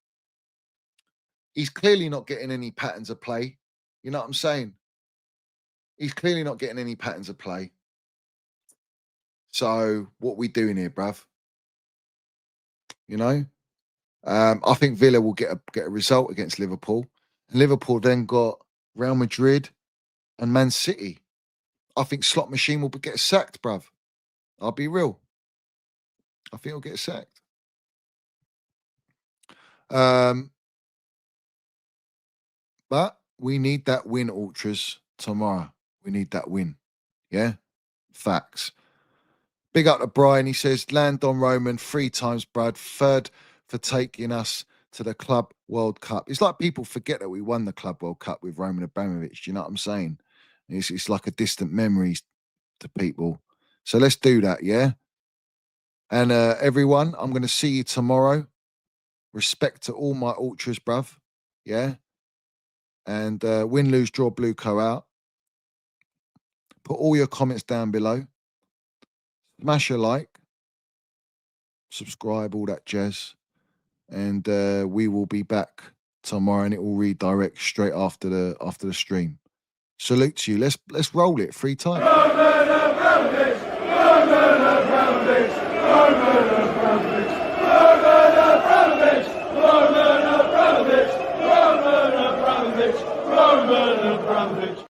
He's clearly not getting any patterns of play. You know what I'm saying? He's clearly not getting any patterns of play. So what we doing here, bruv? You know, I think Villa will get a result against Liverpool, and Liverpool then got Real Madrid and Man City. I think Slot Machine will get sacked, bruv. I'll be real. I think he'll get sacked. But we need that win, Ultras, tomorrow. We need that win. Yeah? Facts. Big up to Brian. He says, Landon Roman 3 times, Brad. 3rd for taking us to the Club World Cup. It's like people forget that we won the Club World Cup with Roman Abramovich. Do you know what I'm saying? It's like a distant memory to people. So let's do that, yeah? And everyone, I'm going to see you tomorrow. Respect to all my Ultras, bruv. Yeah? And win, lose, draw, blue co out. Put all your comments down below. Smash a like. Subscribe, all that jazz. And we will be back tomorrow, and it will redirect straight after the stream. Salute to you. Let's roll it 3 times. Roman Abramovich.